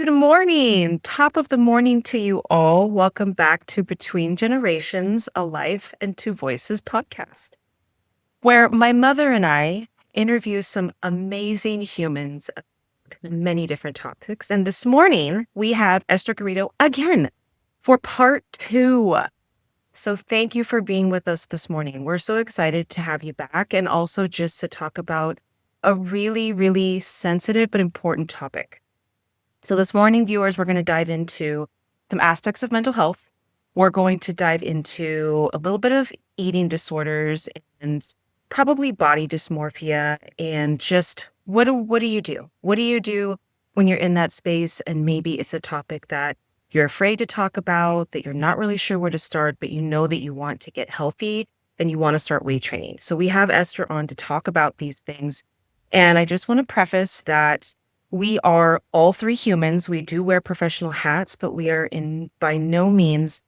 Good morning. Top of the morning to you all. Welcome back to Between Generations, a Life and Two Voices podcast, where my mother and I interview some amazing humans about many different topics. And this morning, we have Esther Garrido again for part two. So thank you for being with us this morning. We're so excited to have you back and also just to talk about a really, really sensitive but important topic. So this morning, viewers, we're going to dive into some aspects of mental health. We're going to dive into a little bit of eating disorders and probably body dysmorphia and just what do you do? What do you do when you're in that space and maybe it's a topic that you're afraid to talk about, that you're not really sure where to start, but you know that you want to get healthy and you want to start weight training. So we have Esther on to talk about these things. And I just want to preface that we are all three humans. We do wear professional hats, but we are by no means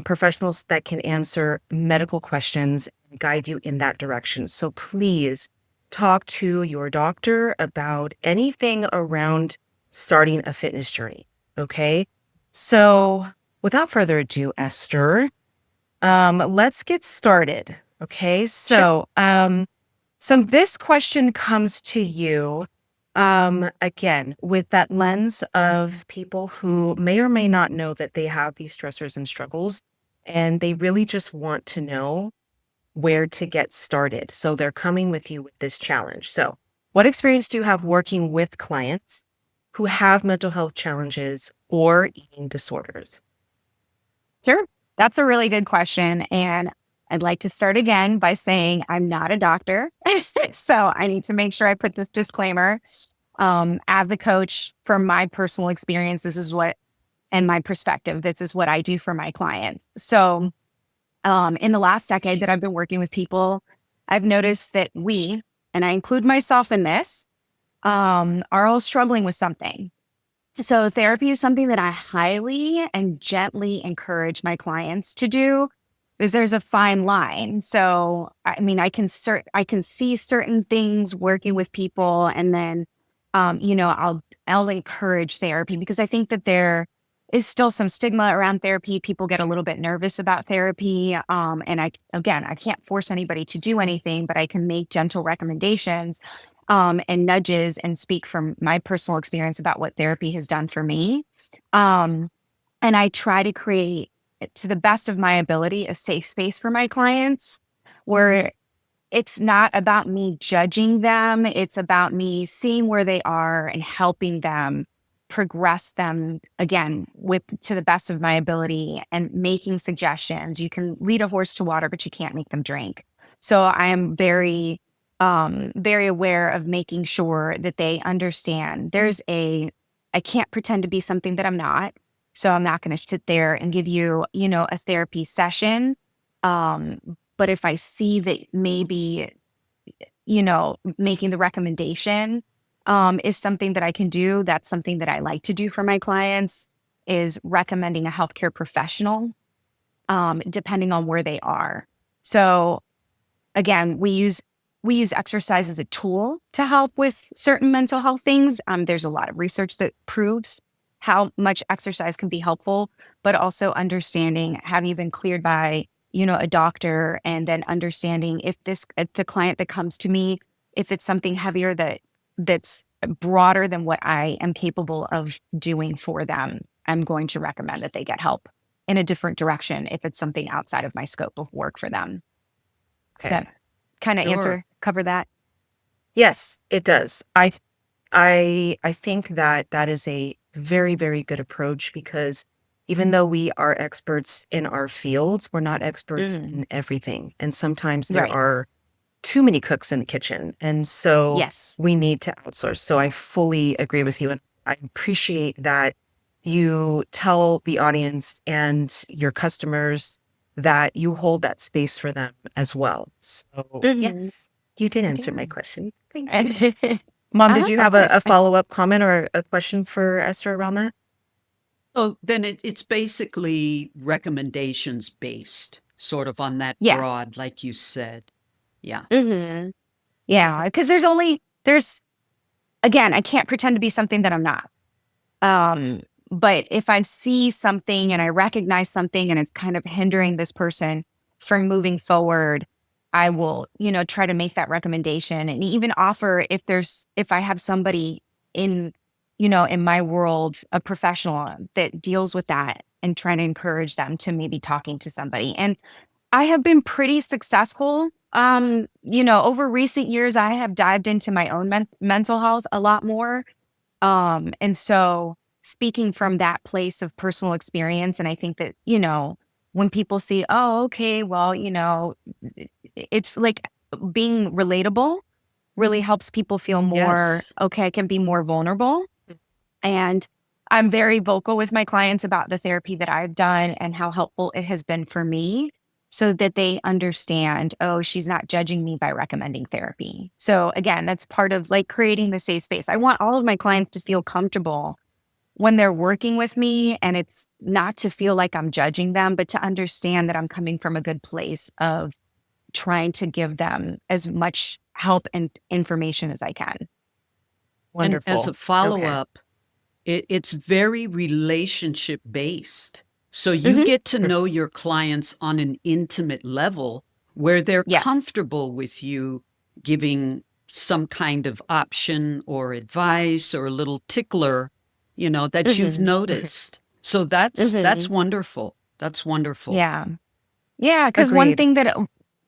professionals that can answer medical questions and guide you in that direction. So please talk to your doctor about anything around starting a fitness journey. Okay. So without further ado, Esther, let's get started. Okay. Sure. So this question comes to you again, with that lens of people who may or may not know that they have these stressors and struggles, and they really just want to know where to get started. So they're coming with you with this challenge. So what experience do you have working with clients who have mental health challenges or eating disorders? Sure. That's a really good question. And I'd like to start again by saying I'm not a doctor. So I need to make sure I put this disclaimer. As a coach, from my personal experience, this is what, and my perspective, this is what I do for my clients. So in the last decade that I've been working with people, I've noticed that we, and I include myself in this, are all struggling with something. So therapy is something that I highly and gently encourage my clients to do because there's a fine line. So, I mean, I can see certain things working with people and then, I'll encourage therapy because I think that there is still some stigma around therapy. People get a little bit nervous about therapy. And I can't force anybody to do anything, but I can make gentle recommendations and nudges and speak from my personal experience about what therapy has done for me. And I try to create, to the best of my ability, a safe space for my clients where it's not about me judging them. It's about me seeing where they are and helping them progress them again to the best of my ability and making suggestions. You can lead a horse to water, but you can't make them drink. So I am very aware of making sure that they understand I can't pretend to be something that I'm not. So I'm not going to sit there and give you, a therapy session. But if I see that maybe, making the recommendation is something that I can do, that's something that I like to do for my clients is recommending a healthcare professional, depending on where they are. So again, we use exercise as a tool to help with certain mental health things. There's a lot of research that proves how much exercise can be helpful, but also understanding, have you been cleared by, a doctor, and then understanding if the client that comes to me, if it's something heavier that's broader than what I am capable of doing for them, I'm going to recommend that they get help in a different direction if it's something outside of my scope of work for them. Does Okay. that kind of Sure. cover that? Yes, it does. I think that is a very, very good approach because even though we are experts in our fields, we're not experts Mm, in everything. And sometimes there right. are too many cooks in the kitchen. And so Yes. we need to outsource. So I fully agree with you. And I appreciate that you tell the audience and your customers that you hold that space for them as well. So Mhm. yes, you did I answer my do. question. Thank you. Mom, did you Of have a course. follow-up comment or a question for Esther around that? Oh, then it's basically recommendations based, sort of on that Yeah. broad, like you said. Yeah. hmm Yeah. Because there's, again, I can't pretend to be something that I'm not. But if I see something and I recognize something and it's kind of hindering this person from moving forward, I will, try to make that recommendation and even offer if I have somebody in, in my world, a professional that deals with that and trying to encourage them to maybe talking to somebody. And I have been pretty successful. Over recent years, I have dived into my own mental health a lot more. And so speaking from that place of personal experience, and I think that, when people see, oh, okay, well, it's like being relatable really helps people feel more, Yes. okay, I can be more vulnerable. And I'm very vocal with my clients about the therapy that I've done and how helpful it has been for me so that they understand, oh, she's not judging me by recommending therapy. So again, that's part of like creating the safe space. I want all of my clients to feel comfortable when they're working with me, and it's not to feel like I'm judging them, but to understand that I'm coming from a good place of trying to give them as much help and information as I can. And as a Wonderful. follow Okay. up, it's very relationship based. So you Hmm. get to know your clients on an intimate level where they're Yeah. comfortable with you giving some kind of option or advice or a little tickler, that you've Hmm. noticed. So that's Hmm. wonderful. That's wonderful. Yeah. Yeah. Because one Agreed. thing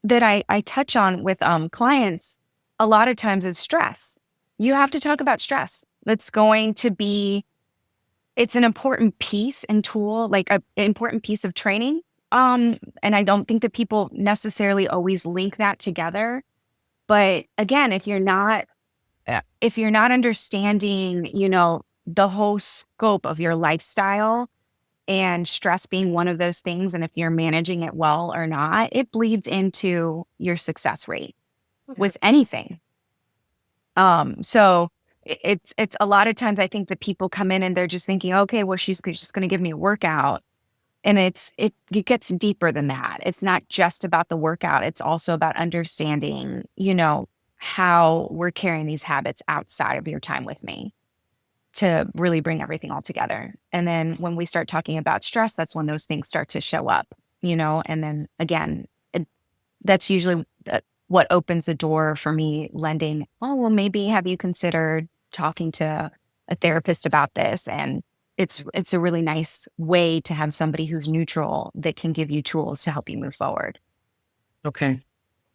that I touch on with clients a lot of times is stress. You have to talk about stress. That's going to be It's an important piece and tool, like an important piece of training. And I don't think that people necessarily always link that together. But again, if you're not understanding, the whole scope of your lifestyle and stress being one of those things, and if you're managing it well or not, it bleeds into your success rate with anything. So it's a lot of times I think that people come in and they're just thinking, okay, well, she's just going to give me a workout. And it gets deeper than that. It's not just about the workout. It's also about understanding, how we're carrying these habits outside of your time with me to really bring everything all together. And then when we start talking about stress, that's when those things start to show up, and then again, that's usually what opens the door for me lending, oh, well, maybe have you considered talking to a therapist about this? And it's a really nice way to have somebody who's neutral that can give you tools to help you move forward. Okay.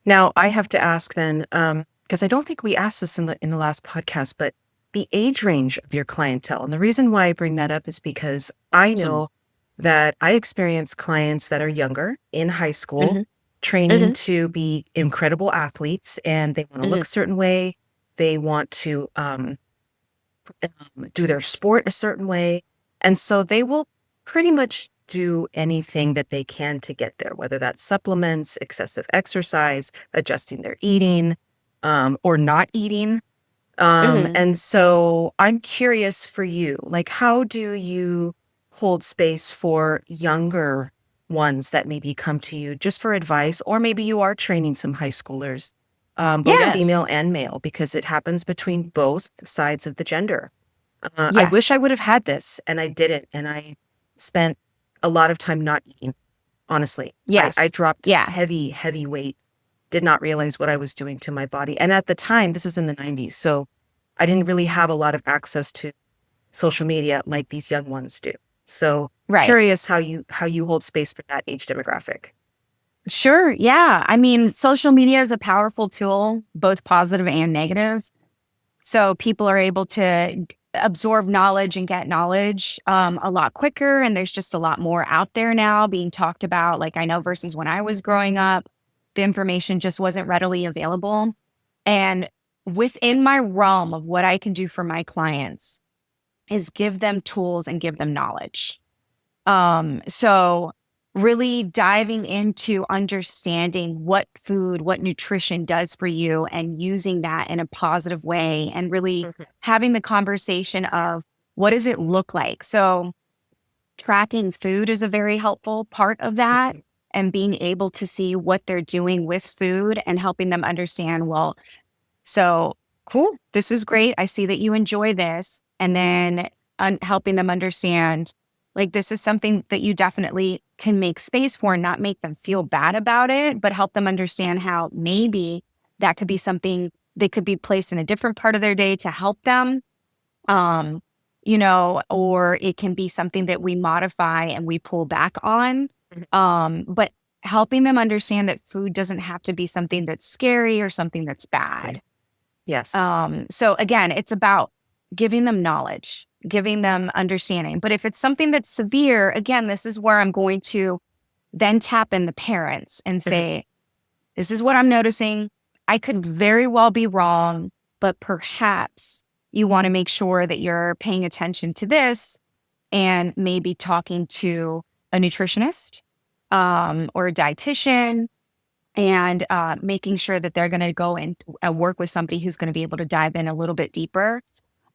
Now I have to ask then, because I don't think we asked this in the last podcast, but the age range of your clientele. And the reason why I bring that up is because I Awesome. know that I experience clients that are younger in high school Hmm. training Hmm. to be incredible athletes, and they want to Hmm. look a certain way. They want to do their sport a certain way. And so they will pretty much do anything that they can to get there, whether that's supplements, excessive exercise, adjusting their eating, or not eating. Hmm. And so I'm curious for you, like, how do you hold space for younger ones that maybe come to you just for advice, or maybe you are training some high schoolers, both Yeah. female Yes. and male, because it happens between both sides of the gender. I wish I Yes. would have had this and I didn't. And I spent a lot of time not eating, honestly. I Yes. dropped Yeah. heavy, heavy weight, did not realize what I was doing to my body. And at the time, this is in the 90s. So I didn't really have a lot of access to social media like these young ones do. So Right. curious how you hold space for that age demographic. Sure. Yeah. I mean, social media is a powerful tool, both positive and negative. So people are able to absorb knowledge and get knowledge a lot quicker. And there's just a lot more out there now being talked about. Like I know versus when I was growing up, the information just wasn't readily available. And within my realm of what I can do for my clients is give them tools and give them knowledge. So really diving into understanding what food, what nutrition does for you and using that in a positive way and really Mhm. having the conversation of what does it look like? So tracking food is a very helpful part of that Mhm. and being able to see what they're doing with food and helping them understand, well, so cool. This is great. I see that you enjoy this. And then helping them understand, like, this is something that you definitely can make space for and not make them feel bad about it, but help them understand how maybe that could be something they could be placed in a different part of their day to help them. Or it can be something that we modify and we pull back on. But helping them understand that food doesn't have to be something that's scary or something that's bad. Okay. Yes. So again, it's about giving them knowledge, giving them understanding. But if it's something that's severe, again, this is where I'm going to then tap in the parents and say, this is what I'm noticing. I could very well be wrong, but perhaps you want to make sure that you're paying attention to this and maybe talking to a nutritionist or a dietitian, and making sure that they're going to go and work with somebody who's going to be able to dive in a little bit deeper,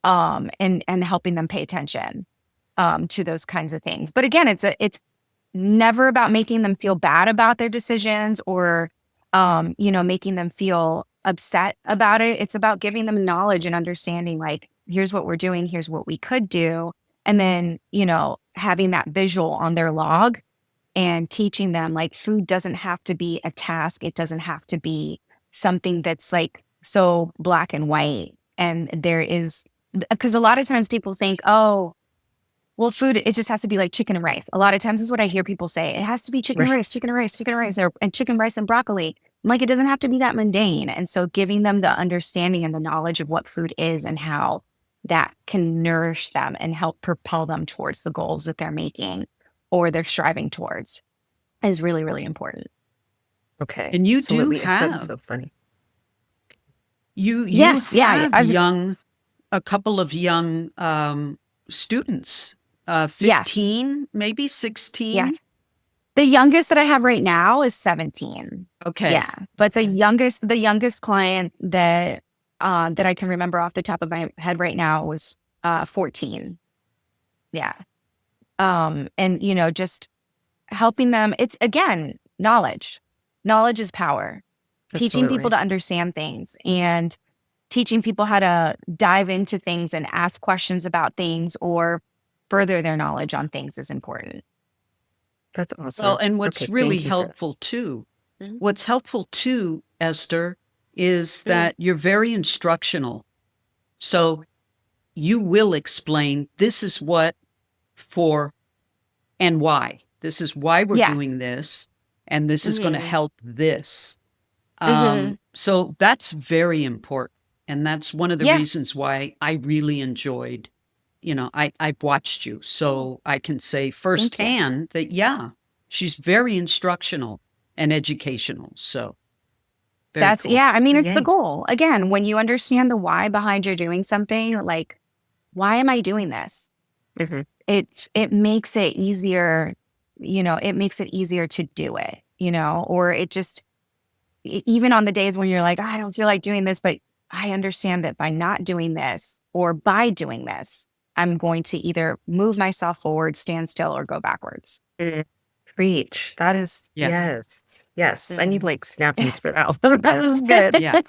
and helping them pay attention to those kinds of things. But again, it's never about making them feel bad about their decisions or making them feel upset about it. It's about giving them knowledge and understanding, like, here's what we're doing, here's what we could do. And then, having that visual on their log and teaching them, like, food doesn't have to be a task. It doesn't have to be something that's like so black and white. And there is, because a lot of times people think, oh, well, food, it just has to be like chicken and rice. A lot of times is what I hear people say. It has to be chicken and rice, chicken and rice, chicken and rice, and chicken, rice, and broccoli. I'm like, it doesn't have to be that mundane. And so giving them the understanding and the knowledge of what food is and how that can nourish them and help propel them towards the goals that they're making or they're striving towards is really, really important. Okay. And you Absolutely. do have, That's so funny. Yes, yeah, have a couple of young students, 15, maybe 16. Yeah. The youngest that I have right now is 17. Okay. Yeah. But the youngest client that I can remember off the top of my head right now was 14. Yeah. And just helping them. It's, again, knowledge. Knowledge is power. Teaching Absolutely. people to understand things and teaching people how to dive into things and ask questions about things or further their knowledge on things is important. That's awesome. Well, and what's Okay, really thank you for that. helpful too, Mhm. what's helpful too, Esther, is that you're very instructional. So you will explain, this is what for and why. This is why we're Yeah. doing this, and this is going to Mhm. help this. Mhm. So that's very important. And that's one of the Yeah. reasons why I really enjoyed, I've watched you. So I can say firsthand that, yeah, she's very instructional and educational. So very That's, cool. yeah, I mean, it's the Yay. goal. Again, when you understand the why behind you're doing something, like, why am I doing this? Mhm. It makes it easier, it makes it easier to do it, or it just, even on the days when you're like, "Oh, I don't feel like doing this, but I understand that by not doing this or by doing this, I'm going to either move myself forward, stand still, or go backwards." Preach. That is, Yeah. yes. Yes. I need like snappies for that. That was good. Yeah.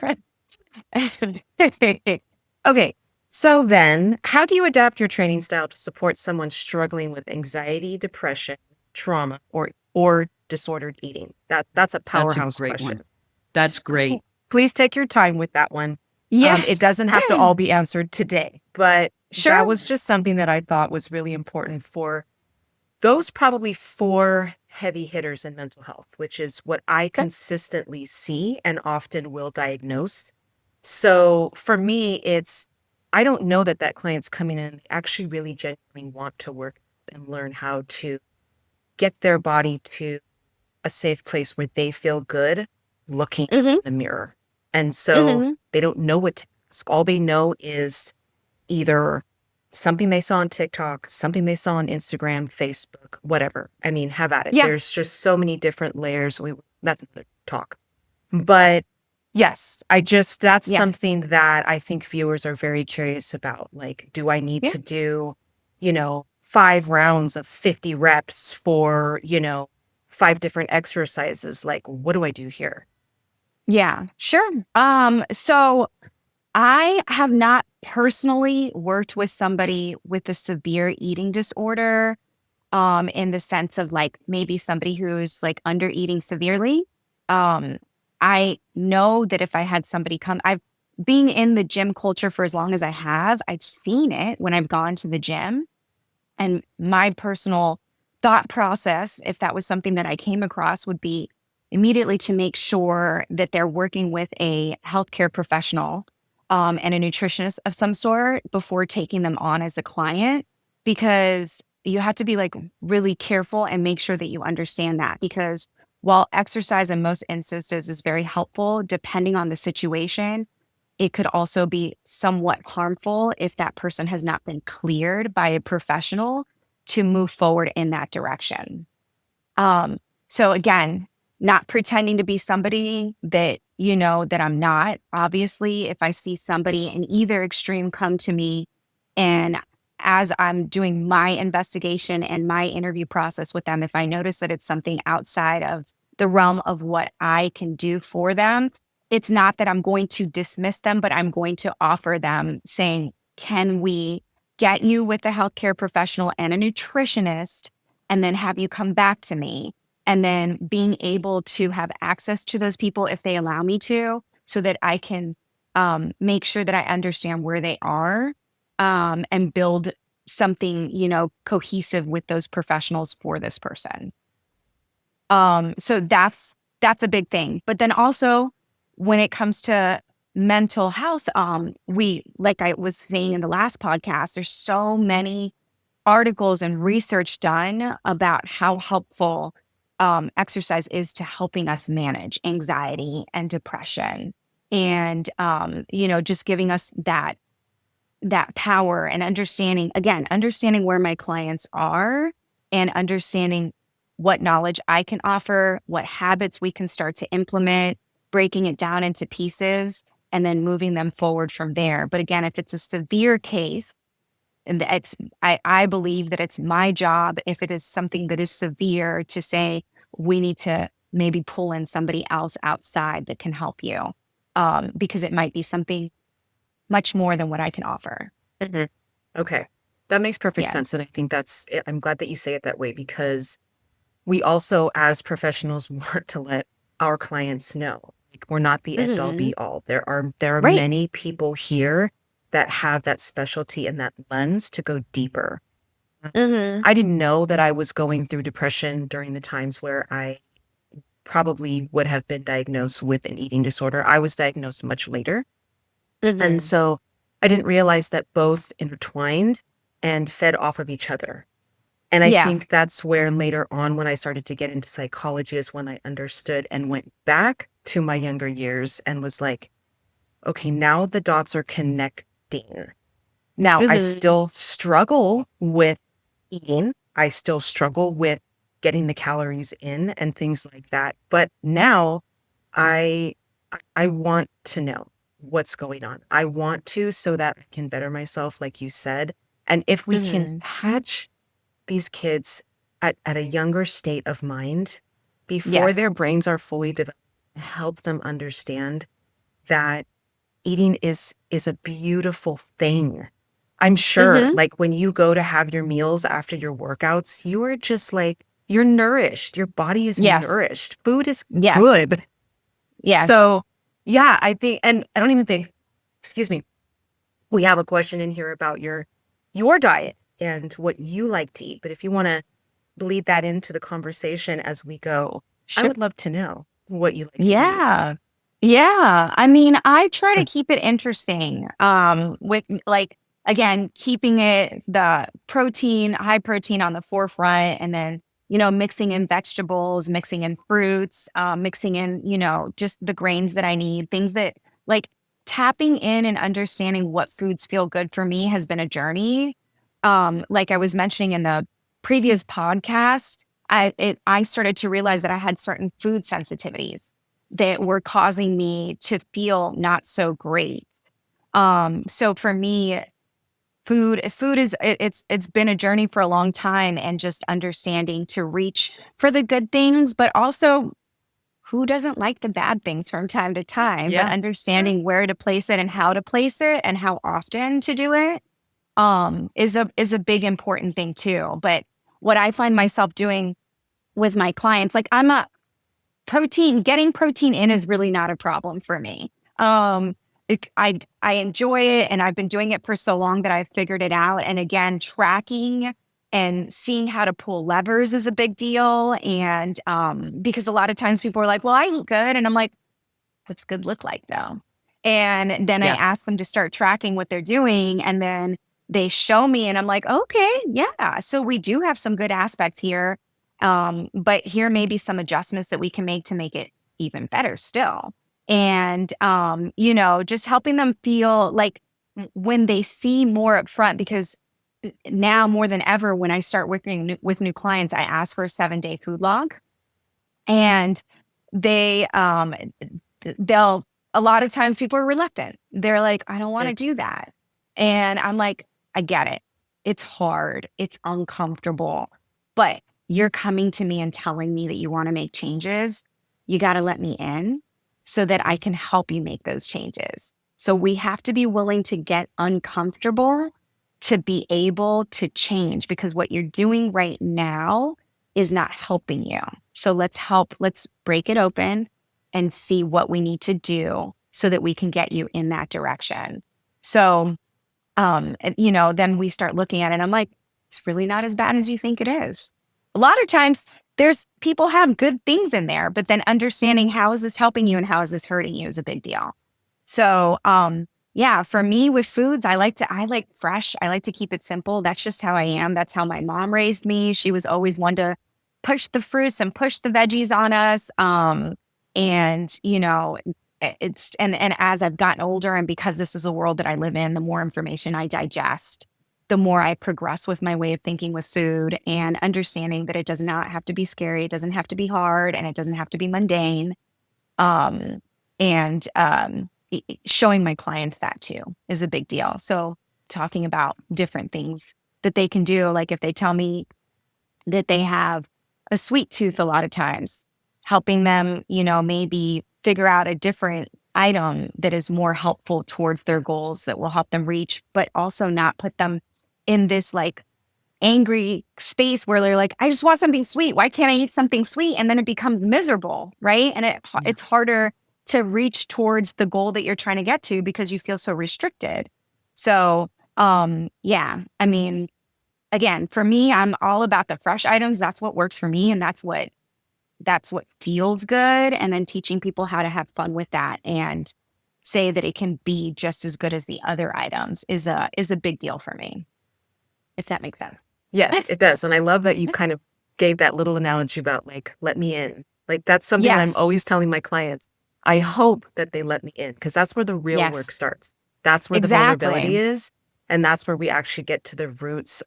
Okay. So then, how do you adapt your training style to support someone struggling with anxiety, depression, trauma, or disordered eating? That's a powerhouse great question. one. That's great. Please take your time with that one. Yeah. It doesn't have to all be answered today, but Sure. that was just something that I thought was really important for those probably 4 heavy hitters in mental health, which is what I consistently see and often will diagnose. So for me, I don't know that client's coming in actually really genuinely want to work and learn how to get their body to a safe place where they feel good looking in the mirror. And so they don't know what to ask. All they know is either something they saw on TikTok, something they saw on Instagram, Facebook, whatever. I mean, have at it. Yeah. There's just so many different layers. That's another talk. But yes, that's Yeah. something that I think viewers are very curious about. Like, do I need Yeah. to do, 5 rounds of 50 reps for, 5 different exercises? Like, what do I do here? Yeah, sure. So I have not personally worked with somebody with a severe eating disorder, in the sense of like maybe somebody who's like under eating severely. Um, I know that if I had somebody come, I've being in the gym culture for as long as I have, I've seen it when I've gone to the gym. And my personal thought process, if that was something that I came across, would be immediately to make sure that they're working with a healthcare professional, and a nutritionist of some sort before taking them on as a client, because you have to be like really careful and make sure that you understand that. Because while exercise in most instances is very helpful, depending on the situation, it could also be somewhat harmful if that person has not been cleared by a professional to move forward in that direction. Um, so again, not pretending to be somebody that, that I'm not. Obviously, if I see somebody in either extreme come to me, and as I'm doing my investigation and my interview process with them, if I notice that it's something outside of the realm of what I can do for them, it's not that I'm going to dismiss them, but I'm going to offer them saying, can we get you with a healthcare professional and a nutritionist, and then have you come back to me? And then being able to have access to those people if they allow me to, so that I can make sure that I understand where they are, and build something, cohesive with those professionals for this person. So that's a big thing. But then also when it comes to mental health, we, like I was saying in the last podcast, there's so many articles and research done about how helpful exercise is to helping us manage anxiety and depression, and just giving us that power and understanding where my clients are, and understanding what knowledge I can offer, what habits we can start to implement, breaking it down into pieces, and then moving them forward from there. But again, if it's a severe case, and I believe that it's my job, if it is something that is severe, to say, we need to maybe pull in somebody else outside that can help you, because it might be something much more than what I can offer. Mhm. Okay. That makes perfect Yeah. sense. And I think I'm glad that you say it that way, because we also, as professionals, want to let our clients know, like, we're not the end all Mhm. be all. There are Right. many people here that have that specialty and that lens to go deeper. Mhm. I didn't know that I was going through depression during the times where I probably would have been diagnosed with an eating disorder. I was diagnosed much later. And Mhm. so I didn't realize that both intertwined and fed off of each other. And I Yeah. think that's where later on, when I started to get into psychology, is when I understood and went back to my younger years and was like, okay, now the dots are connecting. Now, I Mhm. still struggle with eating. I still struggle with getting the calories in and things like that. But now I I want to know what's going on. I want to, so that I can better myself, like you said. And if we can Mhm. catch these kids at a younger state of mind, before Yes. their brains are fully developed, help them understand that eating is a beautiful thing. I'm sure, Mhm. like, when you go to have your meals after your workouts, you are just like, you're nourished. Your body is Yes. nourished. Food is Yes. good. Yes. So, yeah, I think, and I don't even think, excuse me, we have a question in here about your diet and what you like to eat. But if you want to bleed that into the conversation as we go, I Sure. would love to know what you like to eat. Yeah. Yeah. I mean, I try to keep it interesting. With like, again, keeping it the protein, high protein on the forefront, and then, mixing in vegetables, mixing in fruits, mixing in, just the grains that I need, things that, like, tapping in and understanding what foods feel good for me has been a journey. Like I was mentioning in the previous podcast, I started to realize that I had certain food sensitivities that were causing me to feel not so great. So for me, food is it's been a journey for a long time, and just understanding to reach for the good things, but also who doesn't like the bad things from time to time, but Yeah. understanding where to place it and how to place it and how often to do it is a big important thing too. But what I find myself doing with my clients, like getting protein in is really not a problem for me. I enjoy it, and I've been doing it for so long that I've figured it out. And again, tracking and seeing how to pull levers is a big deal. And because a lot of times people are like, well, I eat good. And I'm like, what's good look like though? And then I Yeah. ask them to start tracking what they're doing. And then they show me, and I'm like, okay, yeah. So we do have some good aspects here. But here may be some adjustments that we can make to make it even better still. And, just helping them feel like when they see more up front, because now more than ever, when I start working with new clients, I ask for a 7-day food log, and they'll, a lot of times people are reluctant. They're like, I don't want to do that. And I'm like, I get it. It's hard. It's uncomfortable, but you're coming to me and telling me that you want to make changes. You got to let me in so that I can help you make those changes. So we have to be willing to get uncomfortable to be able to change, because what you're doing right now is not helping you. So let's break it open and see what we need to do so that we can get you in that direction. So, then we start looking at it, and I'm like, it's really not as bad as you think it is. A lot of times people have good things in there, but then understanding how is this helping you and how is this hurting you is a big deal. So, yeah, for me with foods, I like fresh. I like to keep it simple. That's just how I am. That's how my mom raised me. She was always one to push the fruits and push the veggies on us. And as I've gotten older, and because this is a world that I live in, the more information I digest, the more I progress with my way of thinking with food, and understanding that it does not have to be scary. It doesn't have to be hard, and it doesn't have to be mundane. Showing my clients that too is a big deal. So talking about different things that they can do, like if they tell me that they have a sweet tooth, a lot of times helping them, maybe figure out a different item that is more helpful towards their goals, that will help them reach, but also not put them in this like angry space where they're like, I just want something sweet. Why can't I eat something sweet? And then it becomes miserable, right? And it's harder to reach towards the goal that you're trying to get to because you feel so restricted. So, yeah, I mean, again, for me, I'm all about the fresh items. That's what works for me. And that's what feels good. And then teaching people how to have fun with that and say that it can be just as good as the other items is a big deal for me, if that makes sense. Yes, it does. And I love that you kind of gave that little analogy about like, let me in. Like that's something that I'm Yes. always telling my clients. I hope that they let me in, because that's where the real Yes. work starts. That's where Exactly. the vulnerability is. And that's where we actually get to the roots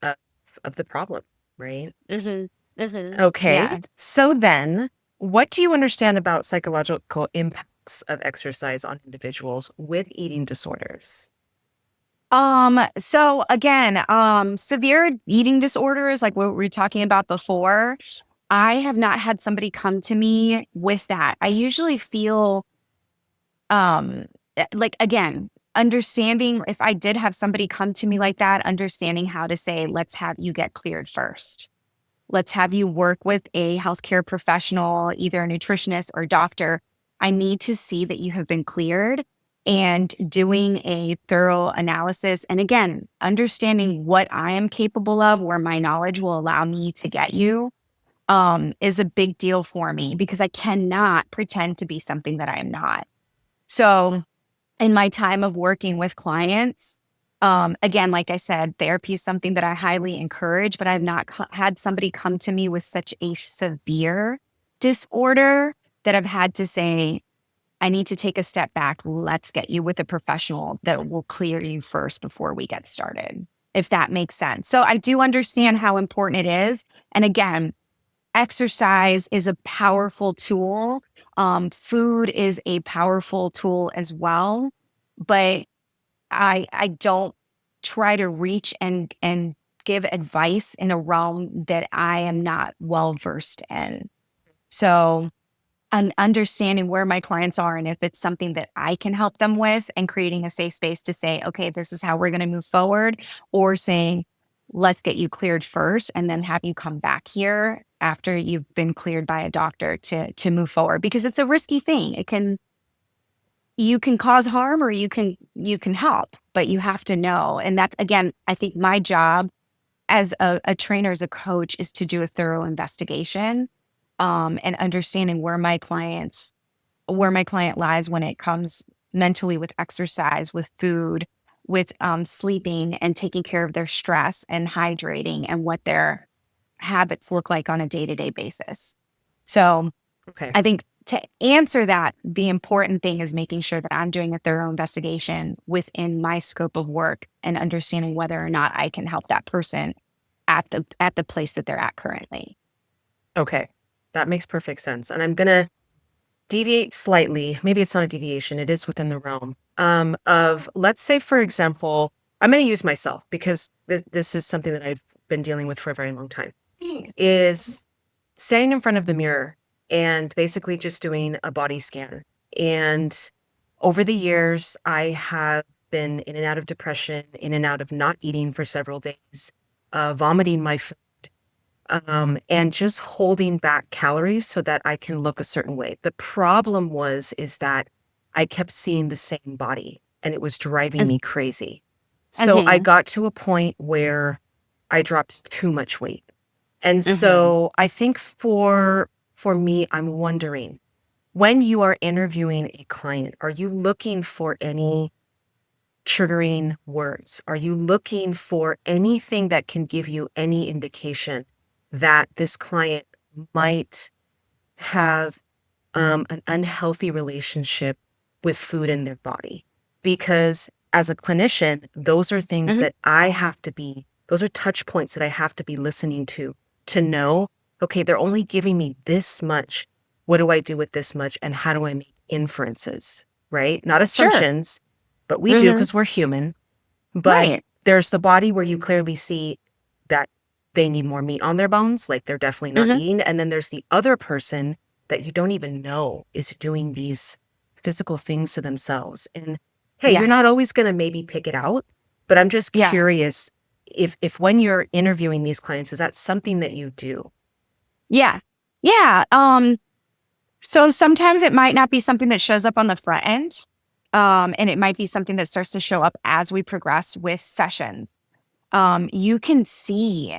of the problem, right? Mm-hmm. Mm-hmm. Okay. Yeah. So then what do you understand about psychological impacts of exercise on individuals with eating disorders? So again, severe eating disorders, like what we were talking about before, I have not had somebody come to me with that. I usually feel, like, again, understanding if I did have somebody come to me like that, understanding how to say, let's have you get cleared first. Let's have you work with a healthcare professional, either a nutritionist or doctor. I need to see that you have been cleared, and doing a thorough analysis. And again, understanding what I am capable of, where my knowledge will allow me to get you, is a big deal for me, because I cannot pretend to be something that I am not. So in my time of working with clients, again, like I said, therapy is something that I highly encourage, but I've not had somebody come to me with such a severe disorder that I've had to say, I need to take a step back. Let's get you with a professional that will clear you first before we get started, if that makes sense. So I do understand how important it is. And again, exercise is a powerful tool. Food is a powerful tool as well. But I don't try to reach and give advice in a realm that I am not well versed in. So understanding where my clients are and if it's something that I can help them with, and creating a safe space to say, okay, this is how we're going to move forward, or saying, let's get you cleared first and then have you come back here after you've been cleared by a doctor to move forward, because it's a risky thing. You can cause harm or you can help, but you have to know. And that's, again, I think my job as a trainer, as a coach, is to do a thorough investigation, and understanding where my client lies when it comes mentally, with exercise, with food, with sleeping, and taking care of their stress and hydrating, and what their habits look like on a day-to-day basis. So Okay. I think to answer that, the important thing is making sure that I'm doing a thorough investigation within my scope of work and understanding whether or not I can help that person at the place that they're at currently. Okay. That makes perfect sense. And I'm going to deviate slightly. Maybe it's not a deviation. It is within the realm of, let's say, for example, I'm going to use myself because this is something that I've been dealing with for a very long time, is standing in front of the mirror and basically just doing a body scan. And over the years, I have been in and out of depression, in and out of not eating for several days, vomiting my food, and just holding back calories so that I can look a certain way. The problem is that I kept seeing the same body and it was driving me crazy. So I got to a point where I dropped too much weight. And so I think for me, I'm wondering, when you are interviewing a client, are you looking for any triggering words? Are you looking for anything that can give you any indication that this client might have an unhealthy relationship with food in their body? Because as a clinician, those are things that those are touch points that I have to be listening to know, okay, they're only giving me this much. What do I do with this much? And how do I make inferences, right? Not assumptions, but we do because we're human. But Right. there's the body where you clearly see that they need more meat on their bones, like they're definitely not eating. And then there's the other person that you don't even know is doing these physical things to themselves. And hey, you're not always going to maybe pick it out, but I'm just curious if when you're interviewing these clients, is that something that you do? Yeah. So sometimes it might not be something that shows up on the front end. And it might be something that starts to show up as we progress with sessions. You can see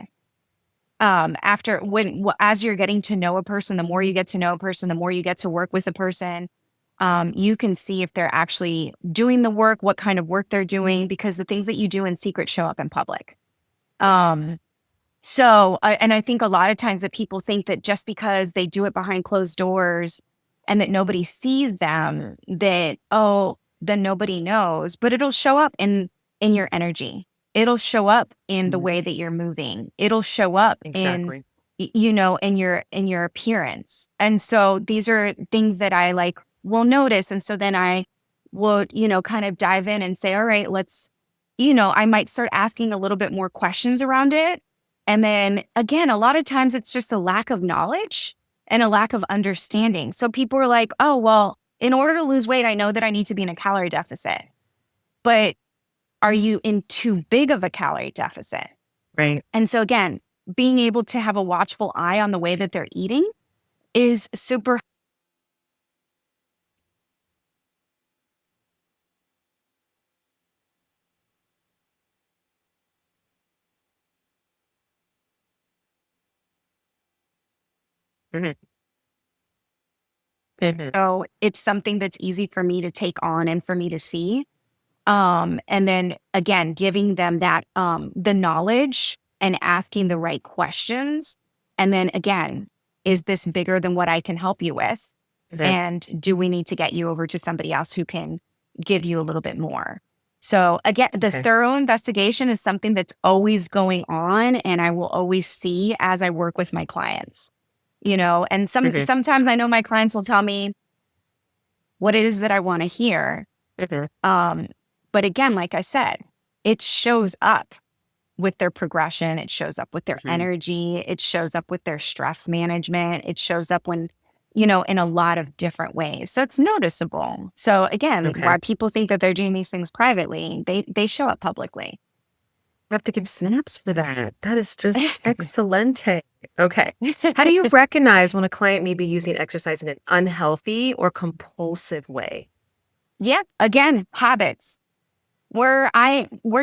as you're getting to know a person, the more you get to know a person, the more you get to work with a person, you can see if they're actually doing the work, what kind of work they're doing, because the things that you do in secret show up in public. So, and I think a lot of times that people think that just because they do it behind closed doors and that nobody sees them, that, then nobody knows, but it'll show up in your energy. It'll show up in the way that you're moving. It'll show up in, in your appearance. And so these are things that I will notice. And so then I will, kind of dive in and say, all right, let's, I might start asking a little bit more questions around it. And then again, a lot of times it's just a lack of knowledge and a lack of understanding. So people are like, oh, well, in order to lose weight, I know that I need to be in a calorie deficit. But are you in too big of a calorie deficit? Right. And so again, being able to have a watchful eye on the way that they're eating is super. So it's something that's easy for me to take on and for me to see. And then again, giving them that, the knowledge and asking the right questions. And then again, is this bigger than what I can help you with? And do we need to get you over to somebody else who can give you a little bit more? So again, the thorough investigation is something that's always going on, and I will always see as I work with my clients, and sometimes I know my clients will tell me what it is that I want to hear. But again, like I said, it shows up with their progression. It shows up with their energy. It shows up with their stress management. It shows up when in a lot of different ways. So it's noticeable. So again, Okay. why people think that they're doing these things privately, they show up publicly. I have to give snaps for that. That is just excellent. Okay. How do you recognize when a client may be using exercise in an unhealthy or compulsive way? Yeah. Again, habits. We're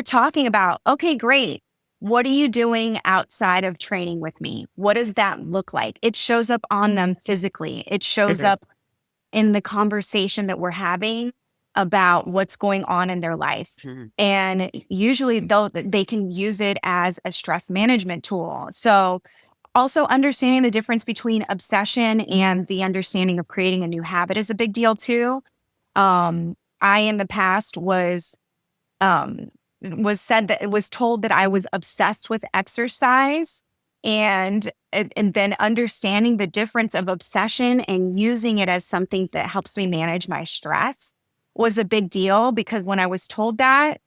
talking about, okay, great. What are you doing outside of training with me? What does that look like? It shows up on them physically. It shows Mhm. up in the conversation that we're having about what's going on in their life. Mhm. And usually they can use it as a stress management tool. So also understanding the difference between obsession and the understanding of creating a new habit is a big deal too. I in the past um, was told that I was obsessed with exercise, and then understanding the difference of obsession and using it as something that helps me manage my stress was a big deal, because when I was told that,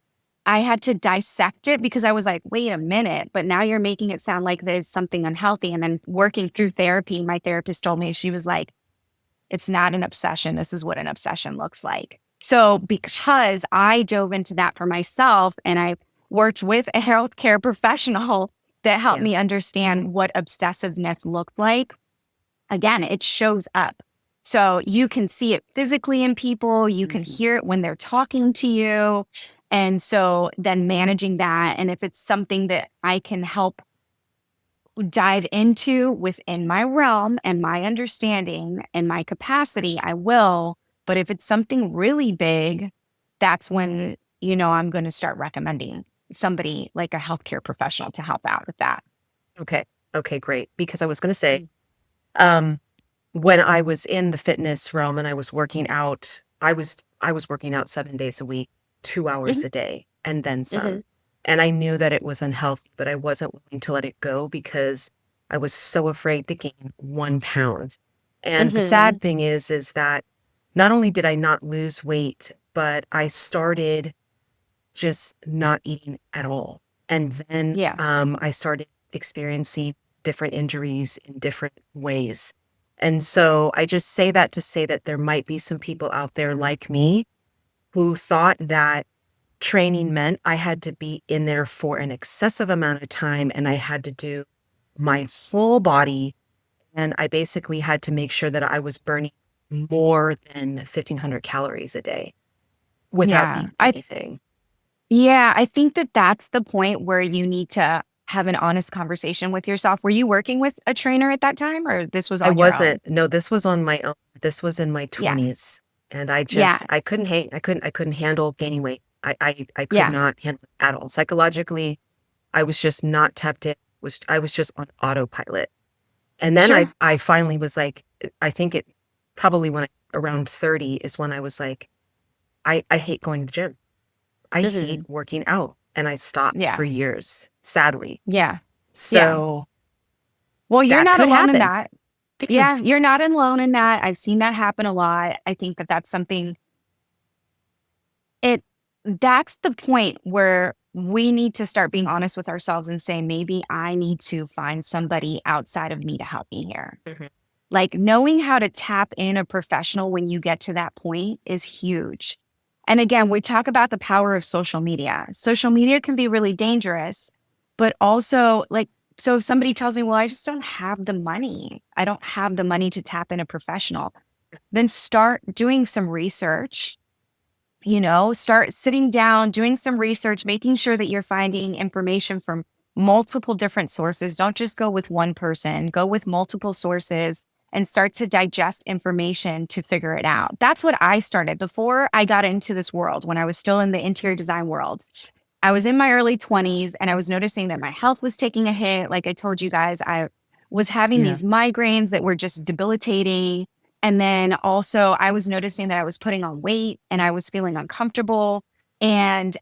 I had to dissect it, because I was like, wait a minute, but now you're making it sound like there's something unhealthy. And then working through therapy, my therapist told me, she was like, it's not an obsession. This is what an obsession looks like. So because I dove into that for myself and I worked with a healthcare professional that helped Yeah. me understand what obsessiveness looked like, again, it shows up. So you can see it physically in people, you can hear it when they're talking to you. And so then managing that, and if it's something that I can help dive into within my realm and my understanding and my capacity, I will. But if it's something really big, that's when, I'm going to start recommending somebody like a healthcare professional to help out with that. Okay. Okay, great. Because I was going to say, um, when I was in the fitness realm and I was working out, I was working out 7 days a week, 2 hours Mhm, a day, and then some. mhm, And I knew that it was unhealthy, but I wasn't willing to let it go because I was so afraid to gain 1 pound. And the mhm. sad thing is that not only did I not lose weight, but I started just not eating at all. And then Yeah. I started experiencing different injuries in different ways. And so I just say that to say that there might be some people out there like me who thought that training meant I had to be in there for an excessive amount of time and I had to do my full body. And I basically had to make sure that I was burning more than 1,500 calories a day without Yeah. eating anything. I think that that's the point where you need to have an honest conversation with yourself. Were you working with a trainer at that time, or this was I on your own? wasn't. No, this was on my own. This was in my Yeah. 20s, and Yeah. I couldn't hang I couldn't handle gaining weight. I could Yeah. not handle it at all. Psychologically, I was just not tapped in. I was just on autopilot. And then Sure. I finally was like, I think it probably when around 30 is when I was like, I hate going to the gym. I hate Mhm. working out. And I stopped Yeah. for years, sadly. Yeah. Yeah. So Well, you're that not could alone in happen. that. Yeah, you're not alone in that. I've seen that happen a lot. I think that that's something it that's the point where we need to start being honest with ourselves and say, maybe I need to find somebody outside of me to help me here. Mhm. Like knowing how to tap in a professional when you get to that point is huge. And again, we talk about the power of social media. Social media can be really dangerous, but also like, so if somebody tells me, well, I just don't have the money, I don't have the money to tap in a professional, then start doing some research, start sitting down, doing some research, making sure that you're finding information from multiple different sources. Don't just go with one person, go with multiple sources and start to digest information to figure it out. That's what I started before I got into this world when I was still in the interior design world. I was in my early 20s and I was noticing that my health was taking a hit. Like I told you guys, I was having Yeah. these migraines that were just debilitating. And then also, I was noticing that I was putting on weight and I was feeling uncomfortable. And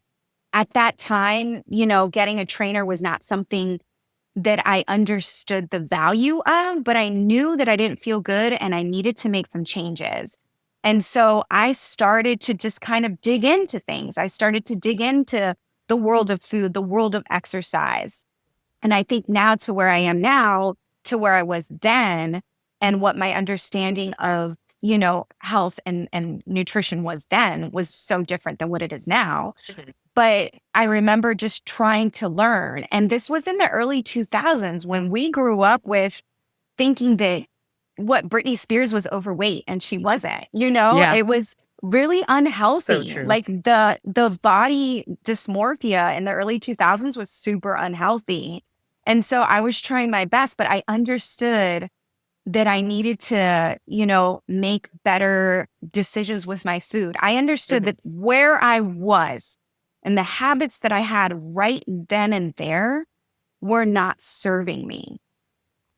at that time, getting a trainer was not something that I understood the value of, but I knew that I didn't feel good and I needed to make some changes. And so I started to just kind of dig into things. I started to dig into the world of food, the world of exercise. And I think now to where I am now, to where I was then, and what my understanding of, health and nutrition was then was so different than what it is now. But I remember just trying to learn. And this was in the early 2000s when we grew up with thinking that what Britney Spears was overweight and she wasn't, Yeah. it was really unhealthy. true. Like the body dysmorphia in the early 2000s was super unhealthy. And so I was trying my best, but I understood that I needed to, make better decisions with my food. I understood that where I was and the habits that I had right then and there were not serving me.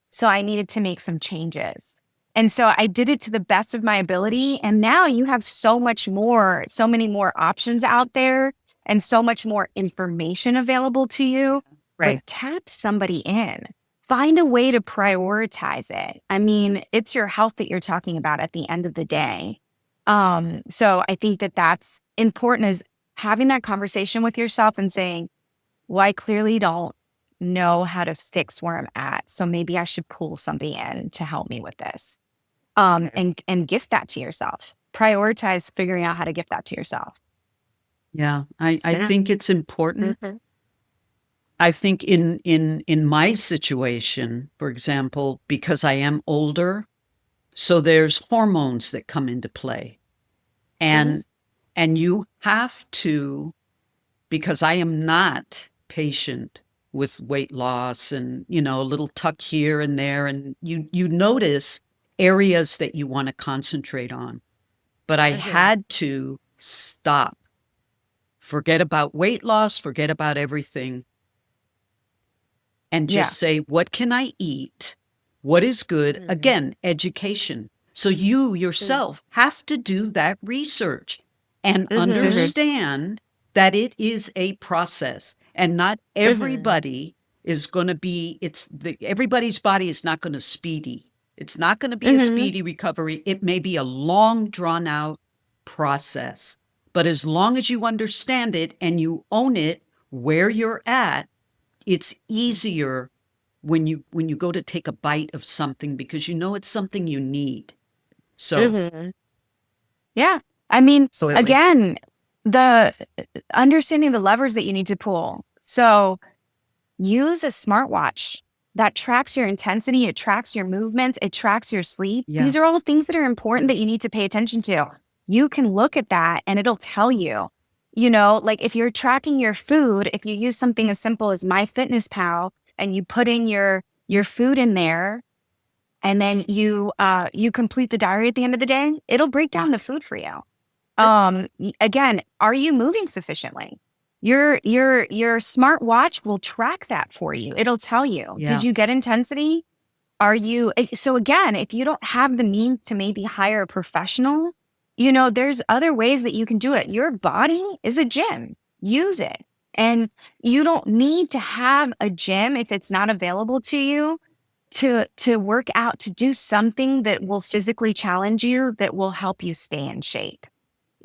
So I needed to make some changes. And so I did it to the best of my ability. And now you have so many more options out there and so much more information available to you. Right. But tap somebody in. Find a way to prioritize it. I mean, it's your health that you're talking about at the end of the day. So I think that that's important, is having that conversation with yourself and saying, well, I clearly don't know how to fix where I'm at. So maybe I should pull somebody in to help me with this. And gift that to yourself. Prioritize figuring out how to gift that to yourself. Yeah. I think it's important. Mhm. I think in my situation, for example, because I am older, so there's hormones that come into play. And Yes. and you have to, because I am not patient with weight loss and, a little tuck here and there, and you notice areas that you want to concentrate on. But I had to stop. Forget about weight loss, forget about everything, and just say, what can I eat? What is good? Mhm. Again, education. So you yourself have to do that research and understand that it is a process, and not everybody is going to be, everybody's body is not going to speedy. It's not going to be a speedy recovery. It may be a long drawn out process, but as long as you understand it and you own it where you're at, it's easier when you go to take a bite of something, because it's something you need. So Yeah. I mean, Absolutely. again, the understanding the levers that you need to pull. So use a smartwatch that tracks your intensity, it tracks your movements, it tracks your sleep. Yeah. These are all things that are important that you need to pay attention to. You can look at that and it'll tell you, like if you're tracking your food, if you use something as simple as MyFitnessPal and you put in your food in there, and then you complete the diary at the end of the day, it'll break down the food for you. Again, are you moving sufficiently? Your smartwatch will track that for you. It'll tell you, Yeah. did you get intensity? So again, if you don't have the means to maybe hire a professional, there's other ways that you can do it. Your body is a gym. Use it. And you don't need to have a gym if it's not available to you to work out, to do something that will physically challenge you, that will help you stay in shape.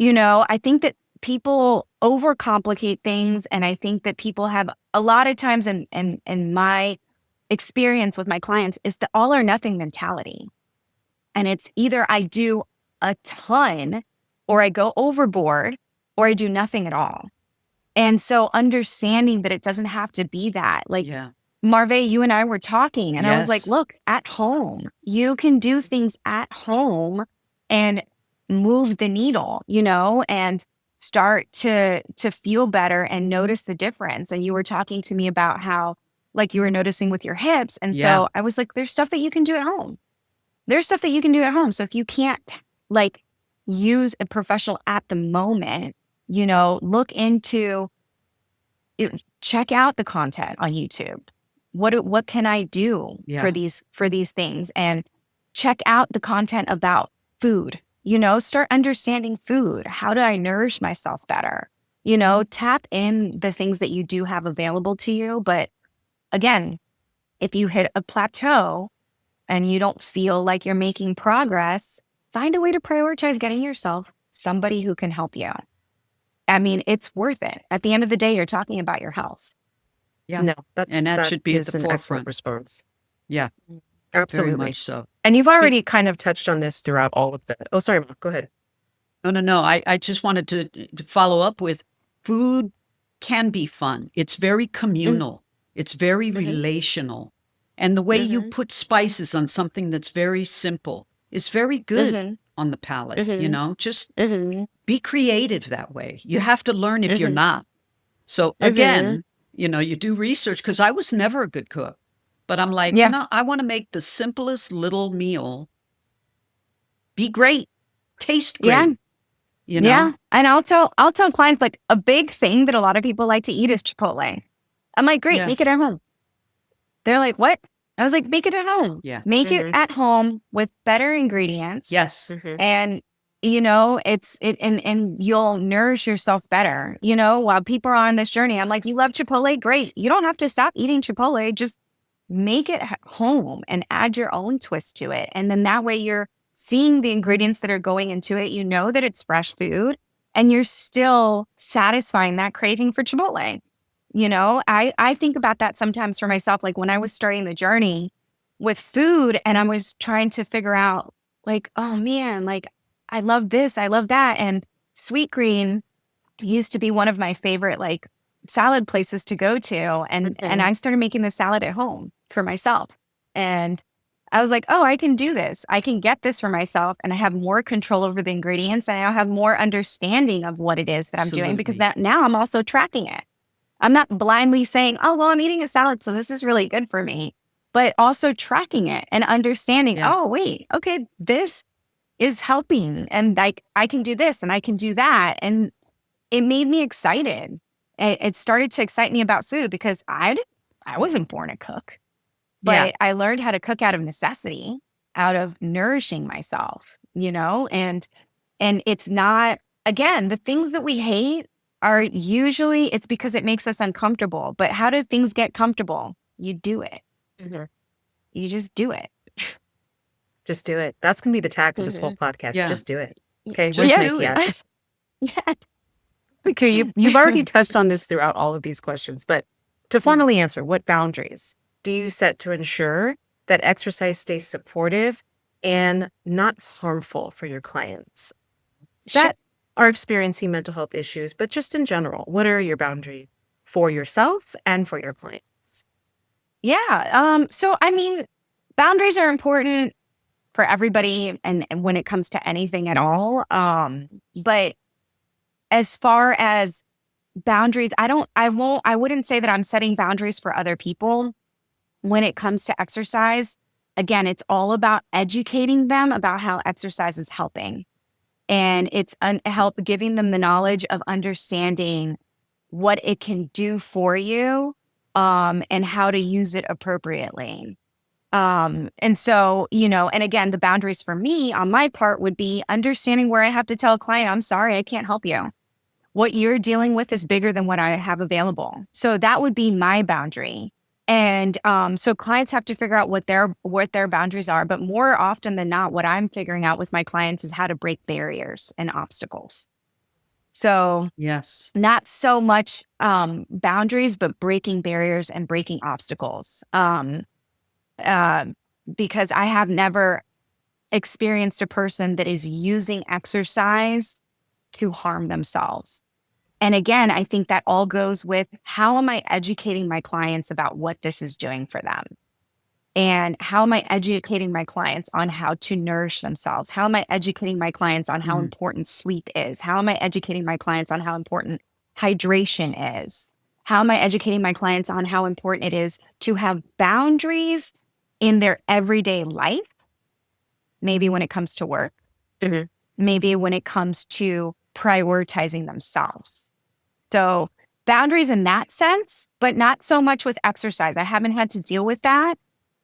I think that people overcomplicate things. And I think that people have a lot of times in my experience with my clients is the all or nothing mentality. And it's either I do a ton or I go overboard or I do nothing at all. And so understanding that it doesn't have to be that, like, yeah. Marve, you and I were talking and I was like, Yes. look, at home, you can do things at home and move the needle, and start to feel better and notice the difference. And you were talking to me about how, like, you were noticing with your hips. And Yeah. so I was like, there's stuff that you can do at home. There's stuff that you can do at home. So if you can't like use a professional at the moment, look into check out the content on YouTube. What can I do Yeah. for these things? And check out the content about food. Start understanding food. How do I nourish myself better? Tap in the things that you do have available to you. But again, if you hit a plateau and you don't feel like you're making progress, find a way to prioritize getting yourself somebody who can help you. I mean, it's worth it. At the end of the day, you're talking about your health. Yeah. No, And that should be at is the an excellent forefront. response. Yeah. Absolutely. Very much so. And you've already kind of touched on this throughout all of that. Oh, sorry, Mom, go ahead. No. I just wanted to follow up with food can be fun. It's very communal. It's very relational. And the way you put spices on something that's very simple is very good on the palate, just be creative that way. You have to learn if you're not. So again, you do research because I was never a good cook, but I'm like, I want to make the simplest little meal be great, taste great. Yeah. And I'll tell clients, like, a big thing that a lot of people like to eat is Chipotle. I'm like, great, make it at home. They're like, what? I was like, make it at home. Yeah. Make it at home with better ingredients. Yes. And and you'll nourish yourself better. While people are on this journey, I'm like, you love Chipotle? Great. You don't have to stop eating Chipotle. Just make it at home and add your own twist to it. And then that way you're seeing the ingredients that are going into it. You know that it's fresh food and you're still satisfying that craving for Chipotle. I think about that sometimes for myself, like when I was starting the journey with food and I was trying to figure out, like, oh man, like, I love this, I love that. And Sweet Green used to be one of my favorite, like, salad places to go to. And I started making the salad at home for myself. And I was like, oh, I can do this. I can get this for myself. And I have more control over the ingredients. And I have more understanding of what it is that I'm doing, because now I'm also tracking it. I'm not blindly saying, oh, well, I'm eating a salad, so this is really good for me, but also tracking it and understanding, oh, wait, okay, this is helping. And like, I can do this and I can do that. And it made me excited. It started to excite me about food because I wasn't born a cook, but I learned how to cook out of necessity, out of nourishing myself, and it's not, again, the things that we hate are usually, it's because it makes us uncomfortable. But how do things get comfortable? You do it. You just do it. Just do it. That's going to be the tag for this whole podcast. Yeah. Just do it. Okay. Just do it. Okay. You've already touched on this throughout all of these questions, but to formally answer, what boundaries do you set to ensure that exercise stays supportive and not harmful for your clients that are experiencing mental health issues, but just in general? What are your boundaries for yourself and for your clients? Yeah. So, I mean, boundaries are important for everybody and when it comes to anything at all. But as far as boundaries, I wouldn't say that I'm setting boundaries for other people when it comes to exercise. Again, it's all about educating them about how exercise is helping. And it's giving them the knowledge of understanding what it can do for you, and how to use it appropriately. And so, and again, the boundaries for me on my part would be understanding where I have to tell a client, I'm sorry, I can't help you. What you're dealing with is bigger than what I have available. So that would be my boundary. And so clients have to figure out what their boundaries are. But more often than not, what I'm figuring out with my clients is how to break barriers and obstacles. So not so much boundaries, but breaking barriers and breaking obstacles. Because I have never experienced a person that is using exercise to harm themselves. And again, I think that all goes with, how am I educating my clients about what this is doing for them? And how am I educating my clients on how to nourish themselves? How am I educating my clients on how important sleep is? How am I educating my clients on how important hydration is? How am I educating my clients on how important it is to have boundaries in their everyday life? Maybe when it comes to work, maybe when it comes to prioritizing themselves. So boundaries in that sense, but not so much with exercise. I haven't had to deal with that.